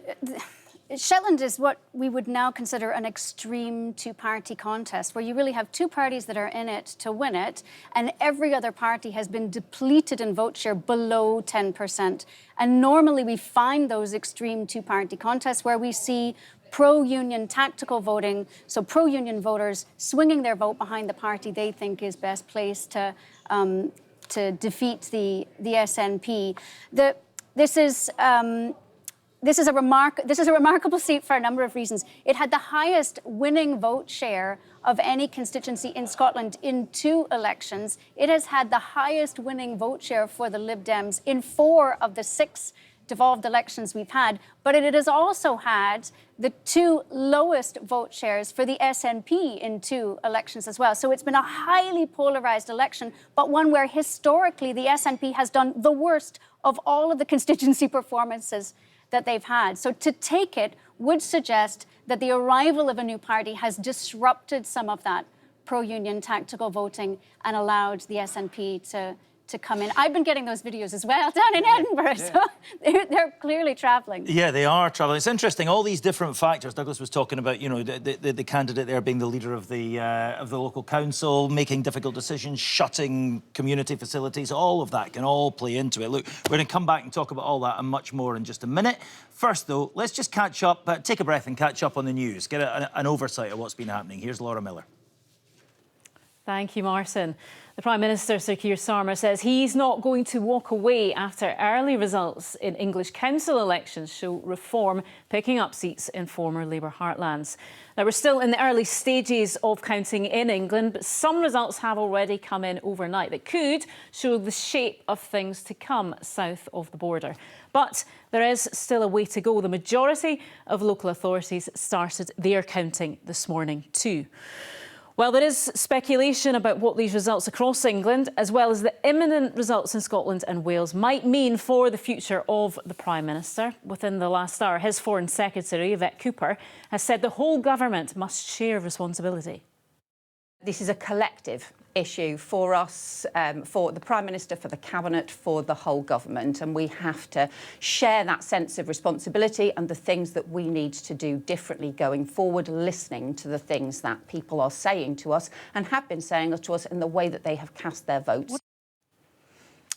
Shetland is what we would now consider an extreme two-party contest, where you really have two parties that are in it to win it, and every other party has been depleted in vote share below 10%. And normally we find those extreme two-party contests where we see pro-union tactical voting, so pro-union voters swinging their vote behind the party they think is best placed to defeat the SNP. This is a remarkable seat for a number of reasons. It had the highest winning vote share of any constituency in Scotland in 2 elections. It has had the highest winning vote share for the Lib Dems in 4 of the 6 devolved elections we've had, but it has also had the 2 lowest vote shares for the SNP in 2 elections as well. So it's been a highly polarised election, but one where historically the SNP has done the worst of all of the constituency performances that they've had. So to take it would suggest that the arrival of a new party has disrupted some of that pro-union tactical voting and allowed the SNP to come in. I've been getting those videos as well down in Edinburgh, so they're clearly travelling. Yeah, they are travelling. It's interesting, all these different factors. Douglas was talking about, you know, the candidate there being the leader of the local council, making difficult decisions, shutting community facilities, all of that can all play into it. Look, we're going to come back and talk about all that and much more in just a minute. First, though, let's just catch up, take a breath and catch up on the news, get an oversight of what's been happening. Here's Laura Miller. Thank you, Martin. The Prime Minister, Sir Keir Starmer, says he's not going to walk away after early results in English council elections show Reform picking up seats in former Labour heartlands. Now, we're still in the early stages of counting in England, but some results have already come in overnight that could show the shape of things to come south of the border. But there is still a way to go. The majority of local authorities started their counting this morning too. Well, there is speculation about what these results across England, as well as the imminent results in Scotland and Wales, might mean for the future of the Prime Minister. Within the last hour, his Foreign Secretary, Yvette Cooper, has said the whole government must share responsibility. This is a collective issue for us, for the Prime Minister, for the Cabinet, for the whole government, and we have to share that sense of responsibility and the things that we need to do differently going forward, listening to the things that people are saying to us and have been saying to us in the way that they have cast their votes.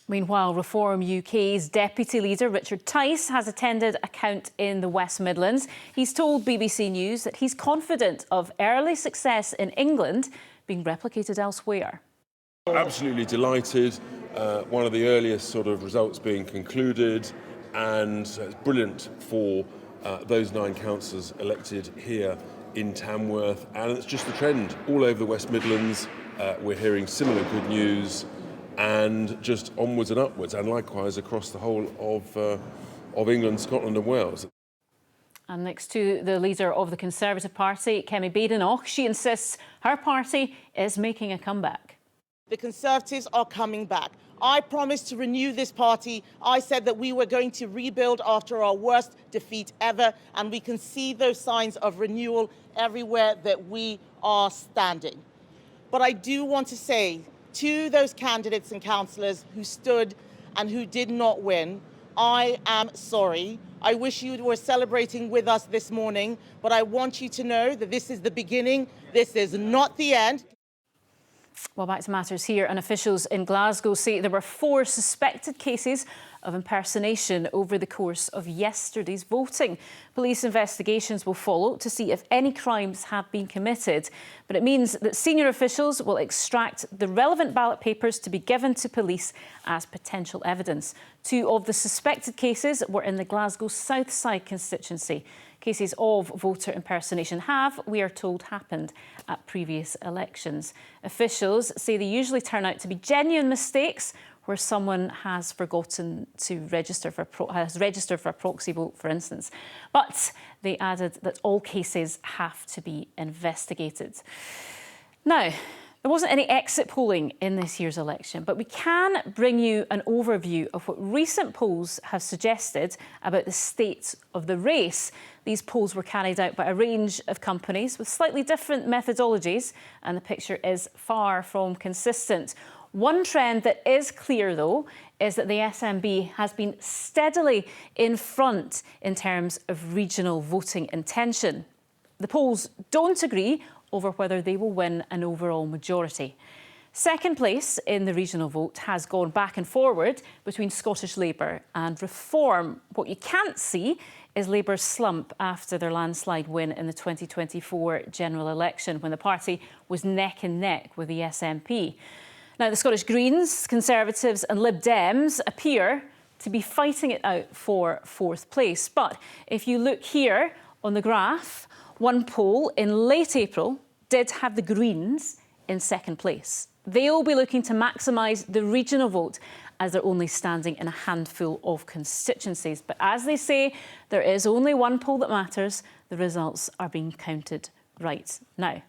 Meanwhile, Reform UK's Deputy Leader Richard Tice has attended a count in the West Midlands. He's told BBC News that he's confident of early success in England being replicated elsewhere. Absolutely delighted. One of the earliest sort of results being concluded, and it's brilliant for those 9 councillors elected here in Tamworth, and it's just the trend all over the West Midlands. We're hearing similar good news, and just onwards and upwards, and likewise across the whole of England, Scotland and Wales. And next to the leader of the Conservative Party, Kemi Badenoch, she insists her party is making a comeback. The Conservatives are coming back. I promised to renew this party. I said that we were going to rebuild after our worst defeat ever, and we can see those signs of renewal everywhere that we are standing. But I do want to say to those candidates and councillors who stood and who did not win, I am sorry. I wish you were celebrating with us this morning, but I want you to know that this is the beginning. This is not the end. Well, back to matters here, and officials in Glasgow say there were 4 suspected cases of impersonation over the course of yesterday's voting. Police investigations will follow to see if any crimes have been committed, but it means that senior officials will extract the relevant ballot papers to be given to police as potential evidence. 2 of the suspected cases were in the Glasgow South Side constituency. Cases of voter impersonation have, we are told, happened at previous elections. Officials say they usually turn out to be genuine mistakes where someone has forgotten to register for a proxy vote, for instance. But they added that all cases have to be investigated. Now, there wasn't any exit polling in this year's election, but we can bring you an overview of what recent polls have suggested about the state of the race. These polls were carried out by a range of companies with slightly different methodologies, and the picture is far from consistent. One trend that is clear, though, is that the SNP has been steadily in front in terms of regional voting intention. The polls don't agree over whether they will win an overall majority. Second place in the regional vote has gone back and forward between Scottish Labour and Reform. What you can't see is Labour's slump after their landslide win in the 2024 general election, when the party was neck and neck with the SNP. Now, the Scottish Greens, Conservatives and Lib Dems appear to be fighting it out for 4th place. But if you look here on the graph, one poll in late April did have the Greens in 2nd place. They'll be looking to maximise the regional vote as they're only standing in a handful of constituencies. But as they say, there is only one poll that matters. The results are being counted right now.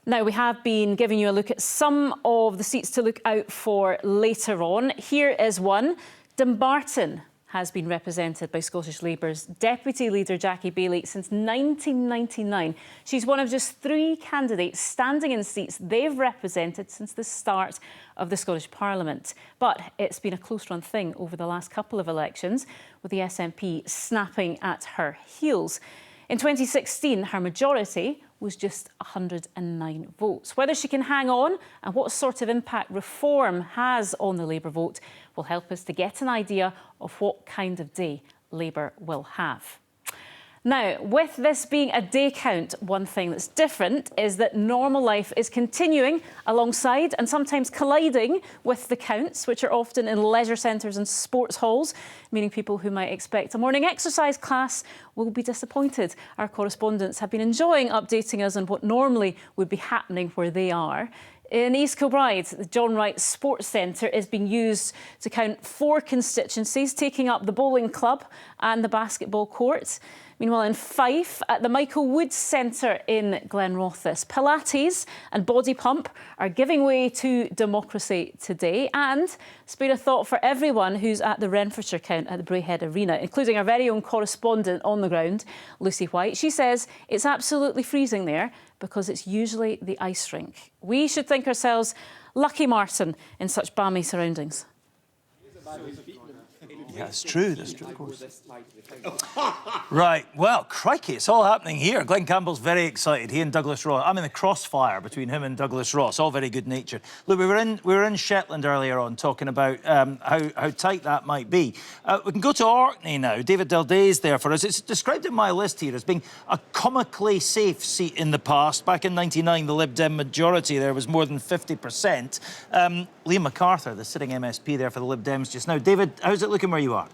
Now, we have been giving you a look at some of the seats to look out for later on. Here is one. Dumbarton has been represented by Scottish Labour's Deputy Leader Jackie Baillie since 1999. She's one of just 3 candidates standing in seats they've represented since the start of the Scottish Parliament. But it's been a close-run thing over the last couple of elections, with the SNP snapping at her heels. In 2016, her majority was just 109 votes. Whether she can hang on and what sort of impact Reform has on the Labour vote will help us to get an idea of what kind of day Labour will have. Now, with this being a day count, one thing that's different is that normal life is continuing alongside and sometimes colliding with the counts, which are often in leisure centres and sports halls, meaning people who might expect a morning exercise class will be disappointed. Our correspondents have been enjoying updating us on what normally would be happening where they are. In East Kilbride, the John Wright Sports Centre is being used to count 4 constituencies, taking up the bowling club and the basketball court. Meanwhile, in Fife, at the Michael Woods Centre in Glenrothes, Pilates and Body Pump are giving way to democracy today. And spare a thought for everyone who's at the Renfrewshire count at the Braehead Arena, including our very own correspondent on the ground, Lucy White. She says it's absolutely freezing there because it's usually the ice rink. We should think ourselves lucky, Martin, in such balmy surroundings. Yeah, it's true, that's true, of course. Right, well, crikey, it's all happening here. Glenn Campbell's very excited. He and Douglas Ross. I'm in the crossfire between him and Douglas Ross, all very good natured. Look, we were in Shetland earlier on talking about how tight that might be. We can go to Orkney now. David Dilday's there for us. It's described in my list here as being a comically safe seat in the past. Back in '99, the Lib Dem majority there was more than 50%. Liam MacArthur, the sitting MSP there for the Lib Dems just now. David, how's it looking where you are?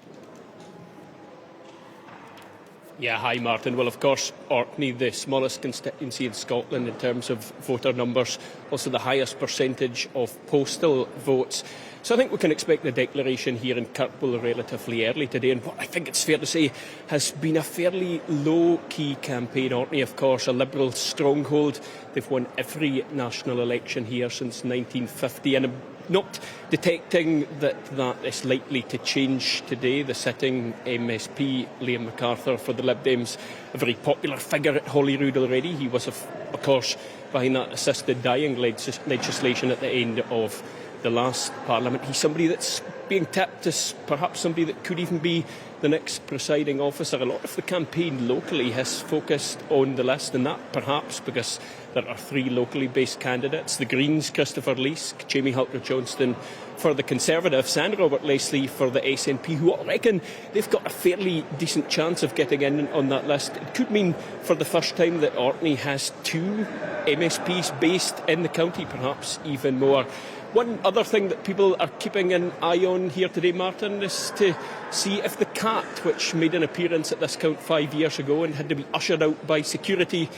Yeah, hi Martin. Well, of course, Orkney, the smallest constituency in Scotland in terms of voter numbers, also the highest percentage of postal votes. So I think we can expect the declaration here in Kirkbill relatively early today. And what I think it's fair to say has been a fairly low-key campaign. Orkney, of course, a Liberal stronghold. They've won every national election here since 1950. And I'm not detecting that is likely to change today. The sitting MSP, Liam MacArthur, for the Lib Dems, a very popular figure at Holyrood already. He was, of course, behind that assisted dying legislation at the end of the last Parliament. He's somebody that's being tipped as perhaps somebody that could even be the next presiding officer. A lot of the campaign locally has focused on the list, and that perhaps because there are 3 locally based candidates: the Greens, Christopher Leask, Jamie Halker-Johnston for the Conservatives, and Robert Lacey for the SNP, who I reckon they've got a fairly decent chance of getting in on that list. It could mean for the first time that Orkney has 2 MSPs based in the county, perhaps even more. One other thing that people are keeping an eye on here today, Martin, is to see if the cat, which made an appearance at this count 5 years ago and had to be ushered out by security,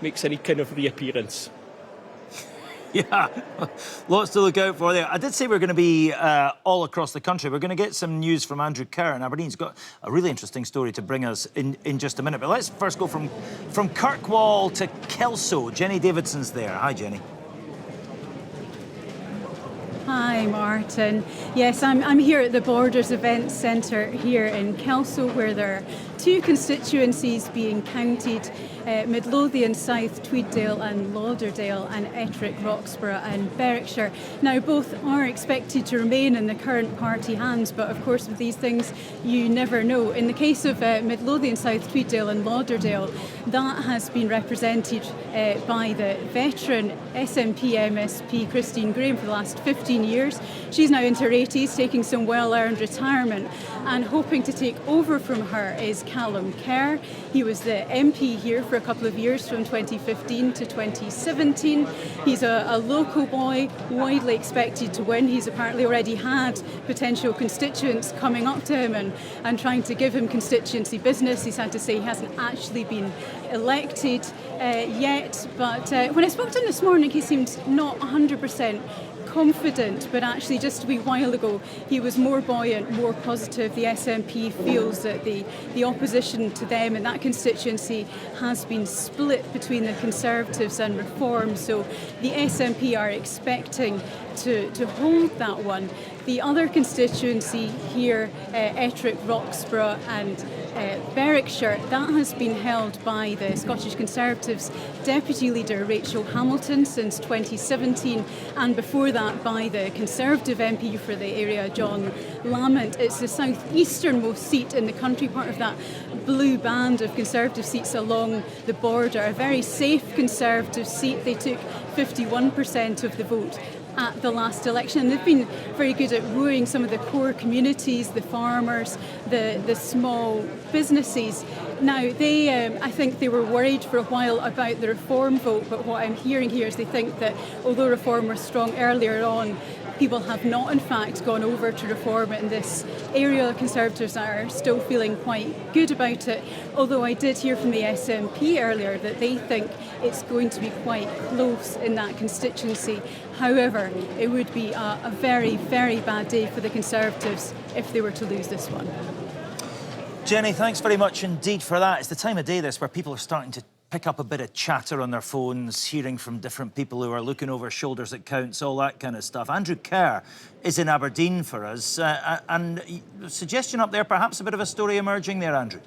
makes any kind of reappearance. Yeah, lots to look out for there. I did say we're going to be all across the country. We're going to get some news from Andrew Kerr in Aberdeen. He's got a really interesting story to bring us in just a minute. But let's first go from Kirkwall to Kelso. Jenny Davidson's there. Hi, Jenny. Hi, Martin. Yes, I'm here at the Borders Events Centre here in Kelso, where there are 2 constituencies being counted, Midlothian South, Tweeddale and Lauderdale, and Ettrick, Roxburgh and Berwickshire. Now, both are expected to remain in the current party hands, but of course with these things you never know. In the case of Midlothian South, Tweeddale and Lauderdale, that has been represented by the veteran SNP MSP Christine Graham for the last 15 years. She's now into her 80s, taking some well-earned retirement, and hoping to take over from her is Callum Kerr. He was the MP here for a couple of years, from 2015 to 2017. He's a local boy, widely expected to win. He's apparently already had potential constituents coming up to him and trying to give him constituency business. He's had to say he hasn't actually been elected yet, but when I spoke to him this morning, he seemed not 100% confident, but actually just a wee while ago he was more buoyant, more positive. The SNP feels that the opposition to them in that constituency has been split between the Conservatives and Reform, so the SNP are expecting to hold that one. The other constituency here, Ettrick, Roxburgh and Berwickshire, that has been held by the Scottish Conservatives Deputy Leader Rachel Hamilton since 2017, and before that by the Conservative MP for the area, John Lamont. It's the southeasternmost seat in the country, part of that blue band of Conservative seats along the border, a very safe Conservative seat. They took 51% of the vote at the last election. They've been very good at wooing some of the core communities, the farmers, the small businesses. Now, I think they were worried for a while about the Reform vote, but what I'm hearing here is they think that although Reform was strong earlier on, people have not in fact gone over to Reform in this area. Conservatives are still feeling quite good about it, although I did hear from the SNP earlier that they think it's going to be quite close in that constituency. However, it would be a very, very bad day for the Conservatives if they were to lose this one. Jenny, thanks very much indeed for that. It's the time of day this where people are starting to pick up a bit of chatter on their phones, hearing from different people who are looking over shoulders at counts, all that kind of stuff. Andrew Kerr is in Aberdeen for us, and suggestion up there, perhaps a bit of a story emerging there, Andrew.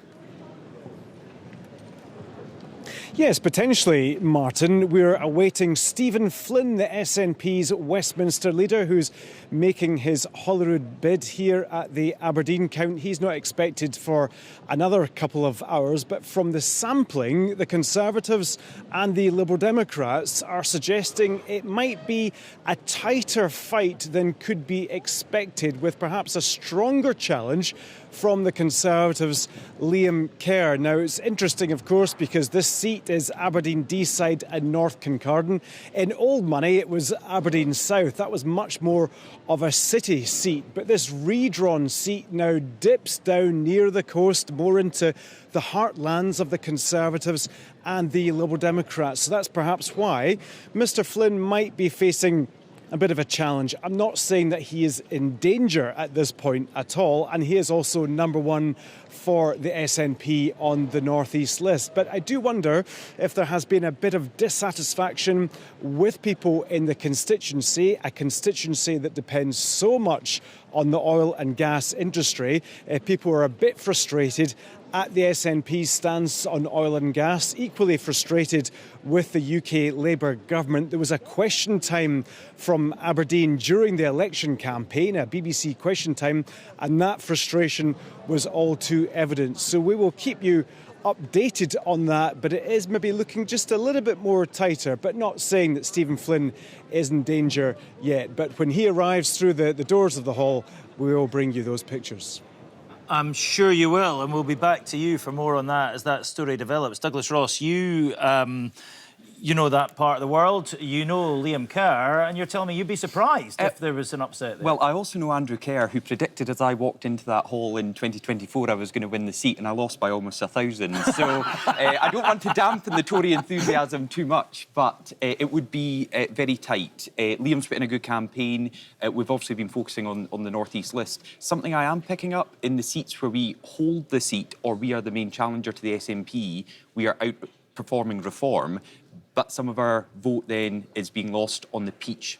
Yes, potentially, Martin. We're awaiting Stephen Flynn, the SNP's Westminster leader, who's making his Holyrood bid here at the Aberdeen count. He's not expected for another couple of hours, but from the sampling, the Conservatives and the Liberal Democrats are suggesting it might be a tighter fight than could be expected, with perhaps a stronger challenge from the Conservatives' Liam Kerr. Now, it's interesting, of course, because this seat is Aberdeen Deeside and North Kincardine. In old money, it was Aberdeen South. That was much more of a city seat. But this redrawn seat now dips down near the coast, more into the heartlands of the Conservatives and the Liberal Democrats. So that's perhaps why Mr Flynn might be facing a bit of a challenge. I'm not saying that he is in danger at this point at all, and he is also number one for the SNP on the North East list. But I do wonder if there has been a bit of dissatisfaction with people in the constituency, a constituency that depends so much on the oil and gas industry. People are a bit frustrated at the SNP's stance on oil and gas, equally frustrated with the UK Labour government. There was a question time from Aberdeen during the election campaign, a BBC question time, and that frustration was all too evident. So we will keep you updated on that, but it is maybe looking just a little bit more tighter, but not saying that Stephen Flynn is in danger yet. But when he arrives through the doors of the hall, we will bring you those pictures. I'm sure you will, and we'll be back to you for more on that as that story develops. Douglas Ross, you know that part of the world, you know Liam Kerr, and you're telling me you'd be surprised if there was an upset there. Well, I also know Andrew Kerr, who predicted as I walked into that hall in 2024 I was going to win the seat, and I lost by almost 1,000. So I don't want to dampen the Tory enthusiasm too much, but it would be very tight. Liam's put in a good campaign. We've obviously been focusing on the North East list. Something I am picking up in the seats where we hold the seat, or we are the main challenger to the SNP, we are outperforming Reform. But some of our vote then is being lost on the Peach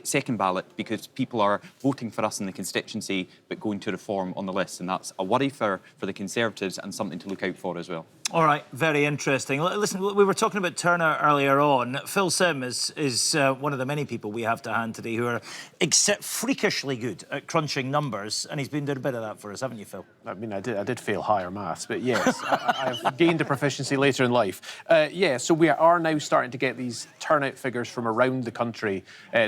second ballot because people are voting for us in the constituency but going to Reform on the list, and that's a worry for the Conservatives and something to look out for as well. All right, very interesting. Listen, we were talking about turnout earlier on. Phil Sim is one of the many people we have to hand today who are freakishly good at crunching numbers, and he's been doing a bit of that for us, haven't you, Phil? I mean, I did fail higher maths, but yes, I've gained a proficiency later in life. So we are now starting to get these turnout figures from around the country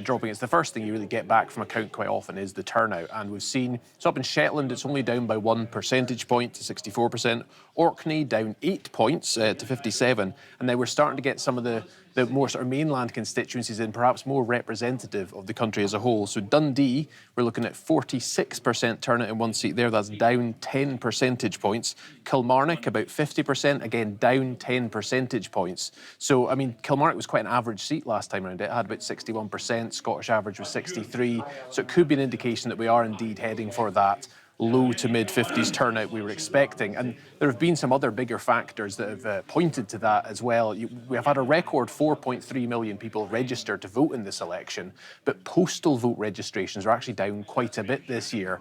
dropping. It's the first thing you really get back from a count quite often is the turnout, and we've seen, so up in Shetland, it's only down by 1 percentage point to 64%. Orkney down 8 points to 57, and now we're starting to get some of the more sort of mainland constituencies in, perhaps more representative of the country as a whole. So Dundee, we're looking at 46% turnout in one seat there. That's down 10 percentage points. Kilmarnock, about 50%, again, down 10 percentage points. So, I mean, Kilmarnock was quite an average seat last time around. It had about 61%. Scottish average was 63. So it could be an indication that we are indeed heading for that low to mid-50s turnout we were expecting. And there have been some other bigger factors that have pointed to that as well. We have had a record 4.3 million people registered to vote in this election, but postal vote registrations are actually down quite a bit this year,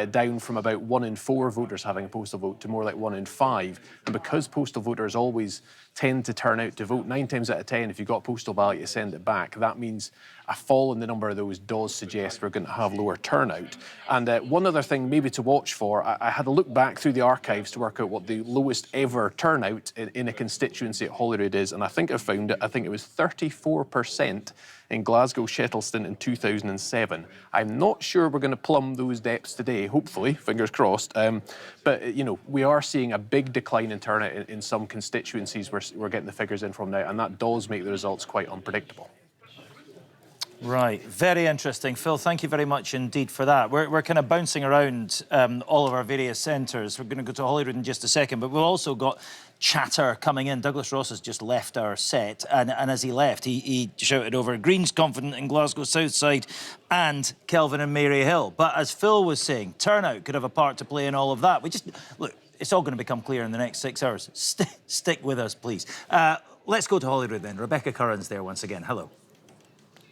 down from about 1 in 4 voters having a postal vote to more like 1 in 5. And because postal voters always tend to turn out to vote, 9 times out of 10, if you've got a postal ballot, you send it back. That means a fall in the number of those does suggest we're going to have lower turnout. And one other thing maybe to watch for, I had a look back through the archives to work out what the lowest ever turnout in a constituency at Holyrood is, and I think I found it. I think it was 34% in Glasgow Shettleston in 2007. I'm not sure we're going to plumb those depths today, hopefully, fingers crossed. But, you know, we are seeing a big decline in turnout in some constituencies we're getting the figures in from now, and that does make the results quite unpredictable. Right, very interesting. Phil, thank you very much indeed for that. We're kind of bouncing around all of our various centres. We're going to go to Holyrood in just a second, but we've also got chatter coming in. Douglas Ross has just left our set, and as he left, he shouted over, Greens confident in Glasgow Southside and Kelvin and Mary Hill. But as Phil was saying, turnout could have a part to play in all of that. Look, it's all going to become clear in the next 6 hours. Stick with us, please. Let's go to Holyrood then. Rebecca Curran's there once again. Hello.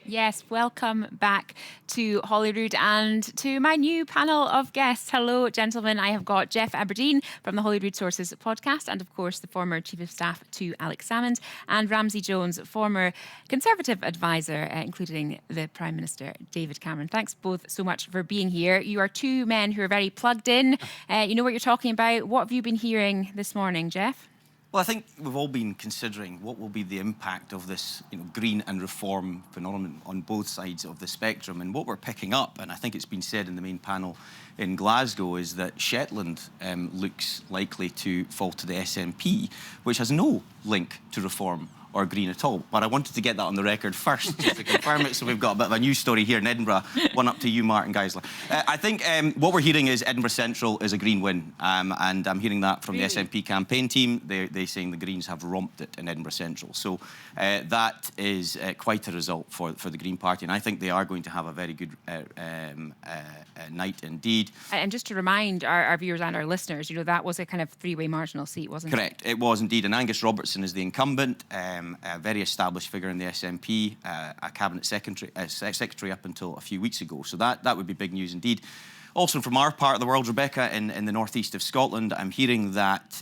Yes, welcome back to Holyrood and to my new panel of guests. Hello, gentlemen. I have got Jeff Aberdeen from the Holyrood Sources podcast and, of course, the former Chief of Staff to Alex Salmond, and Ramsay Jones, former Conservative advisor, including the Prime Minister, David Cameron. Thanks both so much for being here. You are two men who are very plugged in. You know what you're talking about. What have you been hearing this morning, Jeff? Well, I think we've all been considering what will be the impact of this, green and reform phenomenon on both sides of the spectrum. And what we're picking up, and I think it's been said in the main panel in Glasgow, is that Shetland looks likely to fall to the SNP, which has no link to reform or green at all. But I wanted to get that on the record first, just to confirm it. So we've got a bit of a news story here in Edinburgh. One up to you, Martin Geisler. I think what we're hearing is Edinburgh Central is a Green win. And I'm hearing that from the SNP campaign team. They're saying the Greens have romped it in Edinburgh Central. So that is quite a result for the Green Party. And I think they are going to have a very good night indeed. And just to remind our viewers and our listeners, that was a kind of three-way marginal seat, wasn't it? Correct. It was indeed. And Angus Robertson is the incumbent. A very established figure in the SNP, a cabinet secretary up until a few weeks ago. So that would be big news indeed. Also, from our part of the world, Rebecca, in the northeast of Scotland, I'm hearing that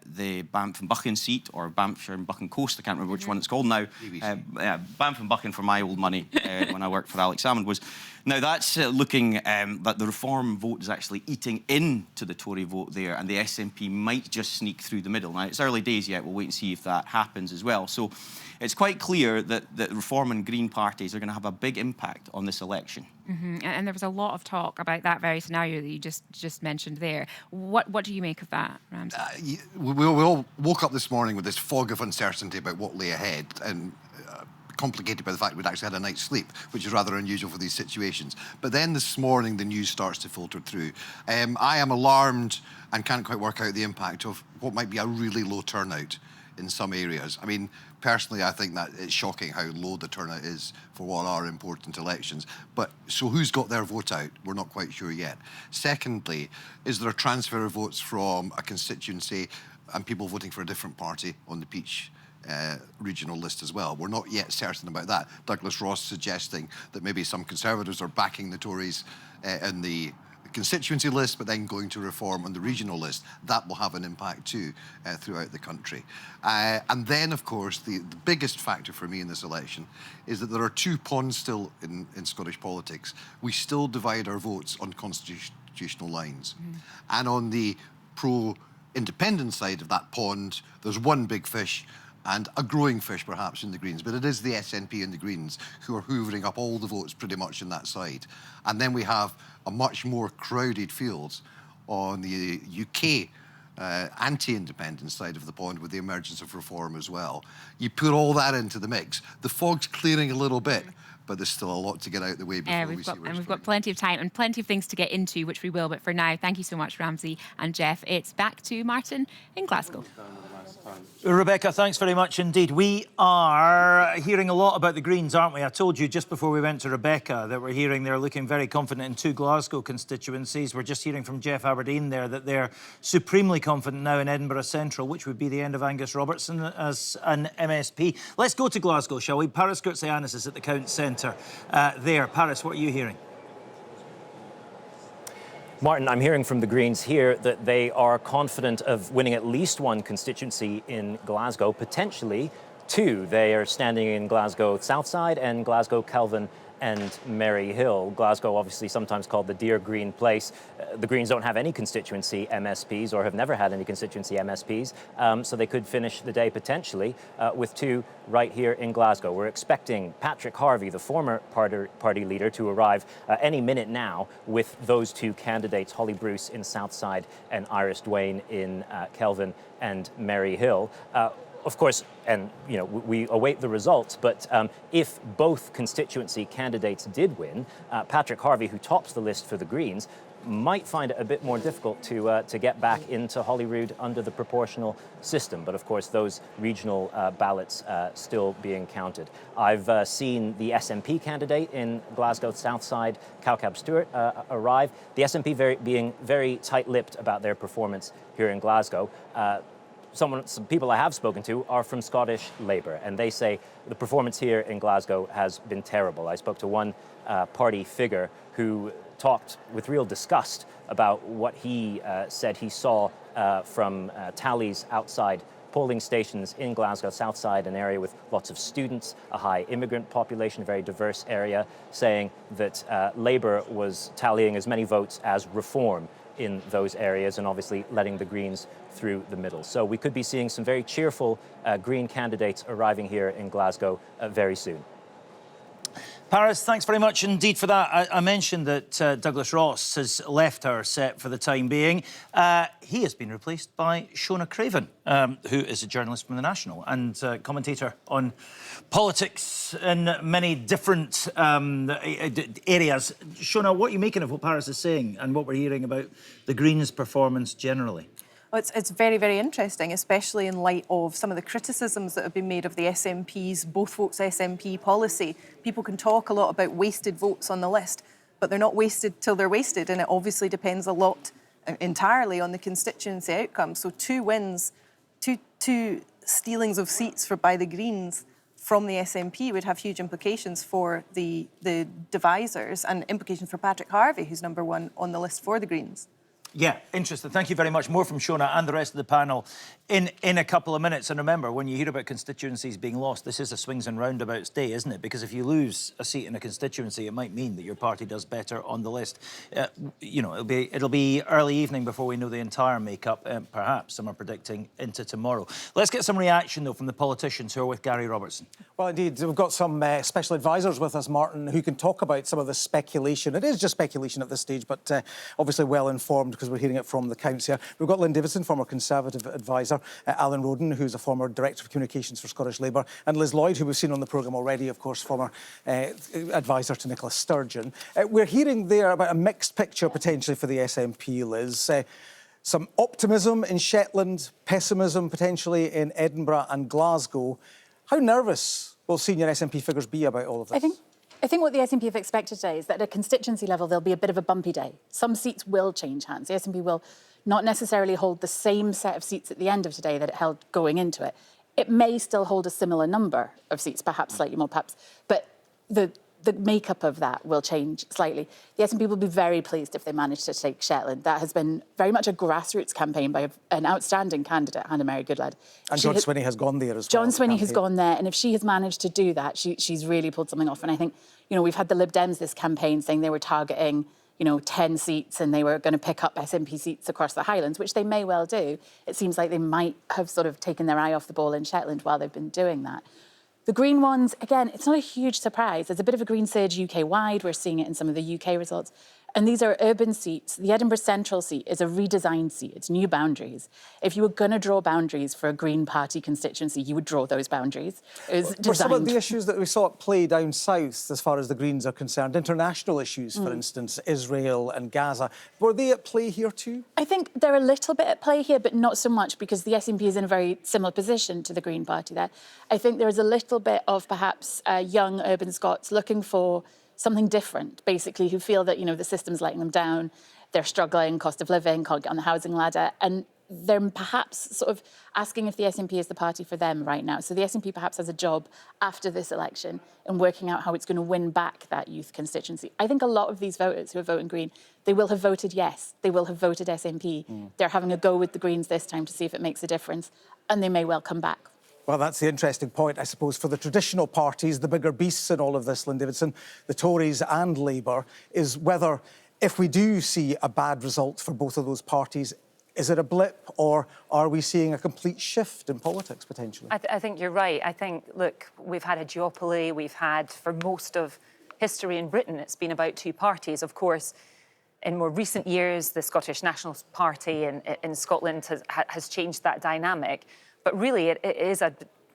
the Banff and Buchan seat, or Banffshire and Buchan Coast, I can't remember which one it's called now, Banff and Buchan for my old money when I worked for Alex Salmond was. Now, that's looking that the Reform vote is actually eating into the Tory vote there, and the SNP might just sneak through the middle. Now, it's early days yet. We'll wait and see if that happens as well. So it's quite clear that the Reform and Green parties are going to have a big impact on this election. And there was a lot of talk about that very scenario that you just mentioned there. What do you make of that, Ramsey? We all woke up this morning with this fog of uncertainty about what lay ahead, and complicated by the fact we'd actually had a night's sleep, which is rather unusual for these situations. But then this morning, the news starts to filter through. I am alarmed and can't quite work out the impact of what might be a really low turnout in some areas. I mean, personally, I think that it's shocking how low the turnout is for what are important elections. But so who's got their vote out? We're not quite sure yet. Secondly, is there a transfer of votes from a constituency and people voting for a different party on the Peach regional list as well? We're not yet certain about that. Douglas Ross suggesting that maybe some Conservatives are backing the Tories in the constituency list, but then going to Reform on the regional list. That will have an impact too throughout the country. And then, of course, the biggest factor for me in this election is that there are two ponds still in Scottish politics. We still divide our votes on constitutional lines. And on the pro-independence side of that pond, there's one big fish, and a growing fish perhaps in the Greens, but it is the SNP and the Greens who are hoovering up all the votes pretty much on that side. And then we have a much more crowded field on the UK anti-independence side of the pond with the emergence of Reform as well. You put all that into the mix, the fog's clearing a little bit, but there's still a lot to get out the way before we see where it's And we've got plenty of time and plenty of things to get into, which we will. But for now, thank you so much, Ramsey and Jeff. It's back to Martin in Glasgow. Rebecca, thanks very much indeed. We are hearing a lot about the Greens, aren't we? I told you just before we went to Rebecca that we're hearing they're looking very confident in two Glasgow constituencies. We're just hearing from Jeff Aberdeen there that they're supremely confident now in Edinburgh Central, which would be the end of Angus Robertson as an MSP. Let's go to Glasgow, shall we? Paris Kurtzianis is at the Count Centre there. Paris, what are you hearing? Martin, I'm hearing from the Greens here that they are confident of winning at least one constituency in Glasgow, potentially two. They are standing in Glasgow Southside and Glasgow Kelvin and Maryhill. Glasgow, obviously sometimes called the Dear Green Place. The Greens don't have any constituency MSPs or have never had any constituency MSPs, so they could finish the day potentially with two right here in Glasgow. We're expecting Patrick Harvie, the former party leader, to arrive any minute now with those two candidates, Holly Bruce in Southside and Iris Duane in Kelvin and Maryhill. Of course, and you know, we await the results, but if both constituency candidates did win, Patrick Harvie, who tops the list for the Greens, might find it a bit more difficult to get back into Holyrood under the proportional system. But of course, those regional ballots still being counted. I've seen the SNP candidate in Glasgow Southside, Calcab Stewart, arrive. The SNP being very tight-lipped about their performance here in Glasgow. Some people I have spoken to are from Scottish Labour, and they say the performance here in Glasgow has been terrible. I spoke to one party figure who talked with real disgust about what he said he saw from tallies outside polling stations in Glasgow Southside, an area with lots of students, a high immigrant population, a very diverse area, saying that Labour was tallying as many votes as Reform in those areas, and obviously letting the Greens through the middle. So we could be seeing some very cheerful Green candidates arriving here in Glasgow very soon. Paris, thanks very much indeed for that. I mentioned that Douglas Ross has left our set for the time being. He has been replaced by Shona Craven, who is a journalist from The National and commentator on politics in many different areas. Shona, what are you making of what Paris is saying and what we're hearing about the Greens' performance generally? Well, it's very, very interesting, especially in light of some of the criticisms that have been made of the SNP's both votes SNP policy. People can talk a lot about wasted votes on the list, but they're not wasted till they're wasted, and it obviously depends a lot entirely on the constituency outcome. So two wins, two stealings of seats by the Greens from the SNP would have huge implications for the devisers and implications for Patrick Harvey, who's number one on the list for the Greens. Yeah, interesting. Thank you very much. More from Shona and the rest of the panel in a couple of minutes. And remember, when you hear about constituencies being lost, this is a swings and roundabouts day, isn't it? Because if you lose a seat in a constituency, it might mean that your party does better on the list. You know, it'll be early evening before we know the entire makeup. Perhaps some are predicting into tomorrow. Let's get some reaction, though, from the politicians who are with Gary Robertson. Well, indeed, we've got some special advisors with us, Martin, who can talk about some of the speculation. It is just speculation at this stage, but obviously well informed, because we're hearing it from the counts here. We've got Lynn Davidson, former Conservative advisor, Alan Roden, who's a former Director of Communications for Scottish Labour, and Liz Lloyd, who we've seen on the programme already, of course, former advisor to Nicola Sturgeon. We're hearing there about a mixed picture potentially for the SNP, Liz. Some optimism in Shetland, pessimism potentially in Edinburgh and Glasgow. How nervous will senior SNP figures be about all of this? I think what the SNP have expected today is that at a constituency level, there'll be a bit of a bumpy day. Some seats will change hands. The SNP will not necessarily hold the same set of seats at the end of today that it held going into it. It may still hold a similar number of seats, perhaps slightly more, but the makeup of that will change slightly. The SNP will be very pleased if they manage to take Shetland. That has been very much a grassroots campaign by an outstanding candidate, Hannah-Mary Goodlad. And John Swinney has gone there as well. John Swinney has gone there, and if she has managed to do that, she's really pulled something off. And I think, you know, we've had the Lib Dems this campaign saying they were targeting, 10 seats and they were going to pick up SNP seats across the Highlands, which they may well do. It seems like they might have sort of taken their eye off the ball in Shetland while they've been doing that. The Green ones, again, it's not a huge surprise. There's a bit of a Green surge UK-wide. We're seeing it in some of the UK results. And these are urban seats. The Edinburgh Central seat is a redesigned seat. It's new boundaries. If you were going to draw boundaries for a Green Party constituency, you would draw those boundaries. It was designed. For some of the issues that we saw at play down south, as far as the Greens are concerned, international issues, for instance, Israel and Gaza, were they at play here too? I think they're a little bit at play here, but not so much, because the SNP is in a very similar position to the Green Party there. I think there is a little bit of perhaps young urban Scots looking for something different, basically, who feel that, the system's letting them down, they're struggling, cost of living, can't get on the housing ladder, and they're perhaps sort of asking if the SNP is the party for them right now. So the SNP perhaps has a job after this election in working out how it's going to win back that youth constituency. I think a lot of these voters who are voting Green, they will have voted yes, they will have voted SNP. They're having a go with the Greens this time to see if it makes a difference, and they may well come back. Well, that's the interesting point, I suppose, for the traditional parties, the bigger beasts in all of this, Lynn Davidson, the Tories and Labour, is whether, if we do see a bad result for both of those parties, is it a blip, or are we seeing a complete shift in politics, potentially? I think you're right. I think, look, we've had a duopoly. We've had, for most of history in Britain, it's been about two parties. Of course, in more recent years, the Scottish National Party in Scotland has changed that dynamic. But really, it is a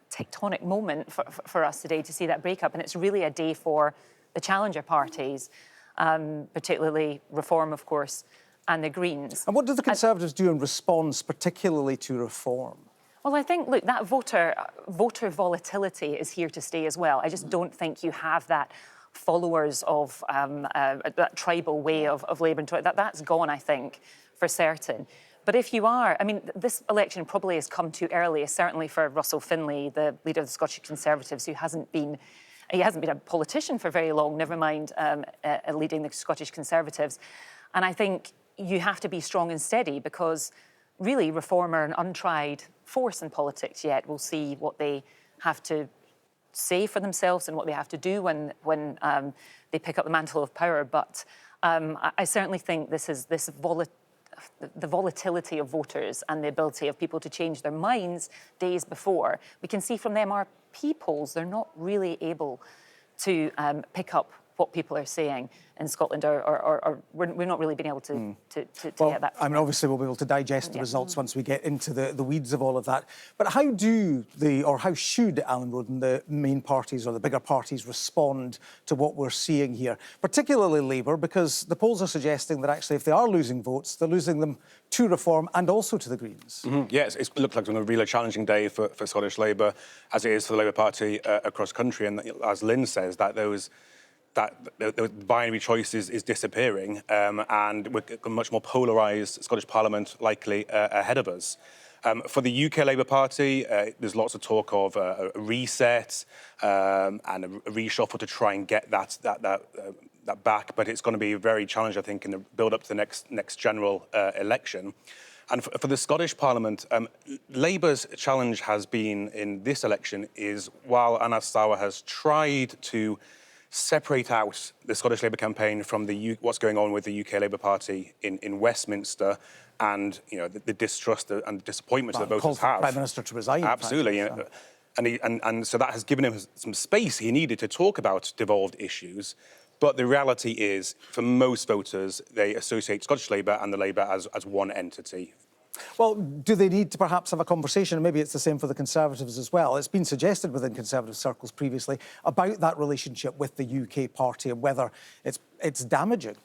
tectonic moment for us today to see that breakup. And it's really a day for the challenger parties, particularly Reform, of course, and the Greens. And what do the Conservatives do in response, particularly to Reform? Well, I think, look, that voter volatility is here to stay as well. I just don't think you have that followers of that tribal way of Labour. That's gone, I think, for certain. But if you are, I mean, this election probably has come too early, certainly for Russell Finlay, the leader of the Scottish Conservatives, who hasn't been a politician for very long, never mind leading the Scottish Conservatives. And I think you have to be strong and steady, because really Reform are an untried force in politics yet. We'll see what they have to say for themselves and what they have to do when they pick up the mantle of power. But I certainly think the volatility of voters and the ability of people to change their minds days before. We can see from the MRP polls, they're not really able to pick up what people are saying in Scotland, or we've not really been able to get that. I mean, obviously we'll be able to digest the results once we get into the weeds of all of that. But how should, Alan Roden, the main parties or the bigger parties respond to what we're seeing here, particularly Labour, because the polls are suggesting that actually if they are losing votes, they're losing them to Reform and also to the Greens. Yes, it looks like it's a really challenging day for Scottish Labour, as it is for the Labour Party across country. And as Lynn says, that the binary choice is disappearing, and we've got a much more polarised Scottish Parliament likely ahead of us. For the UK Labour Party, there's lots of talk of a reset and a reshuffle to try and get that back, but it's going to be very challenging, I think, in the build-up to the next general election. And for the Scottish Parliament, Labour's challenge has been in this election is, while Anas Sarwar has tried to separate out the Scottish Labour campaign from what's going on with the UK Labour Party in Westminster, and the distrust and disappointment that voters called for have. the Prime Minister to resign. Absolutely. In fact, and so that has given him some space he needed to talk about devolved issues. But the reality is, for most voters, they associate Scottish Labour and the Labour as one entity. Well, do they need to perhaps have a conversation, and maybe it's the same for the Conservatives as well? It's been suggested within Conservative circles previously about that relationship with the UK party and whether it's damaging.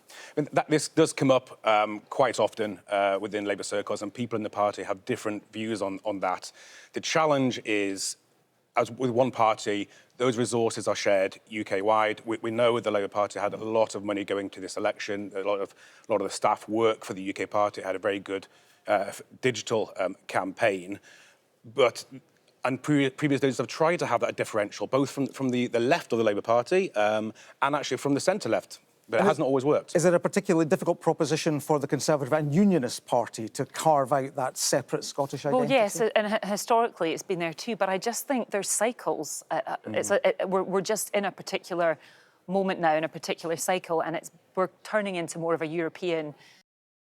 This does come up quite often within Labour circles, and people in the party have different views on that. The challenge is, as with one party, those resources are shared UK-wide. We know the Labour Party had a lot of money going to this election. A lot of the staff work for the UK party. It had a very good digital campaign. And previous leaders have tried to have that differential, both from the left of the Labour Party and actually from the centre-left. But it hasn't always worked. Is it a particularly difficult proposition for the Conservative and Unionist Party to carve out that separate Scottish identity? Well, yes, and historically it's been there too, but I just think there's cycles. We're just in a particular moment now, in a particular cycle, and we're turning into more of a European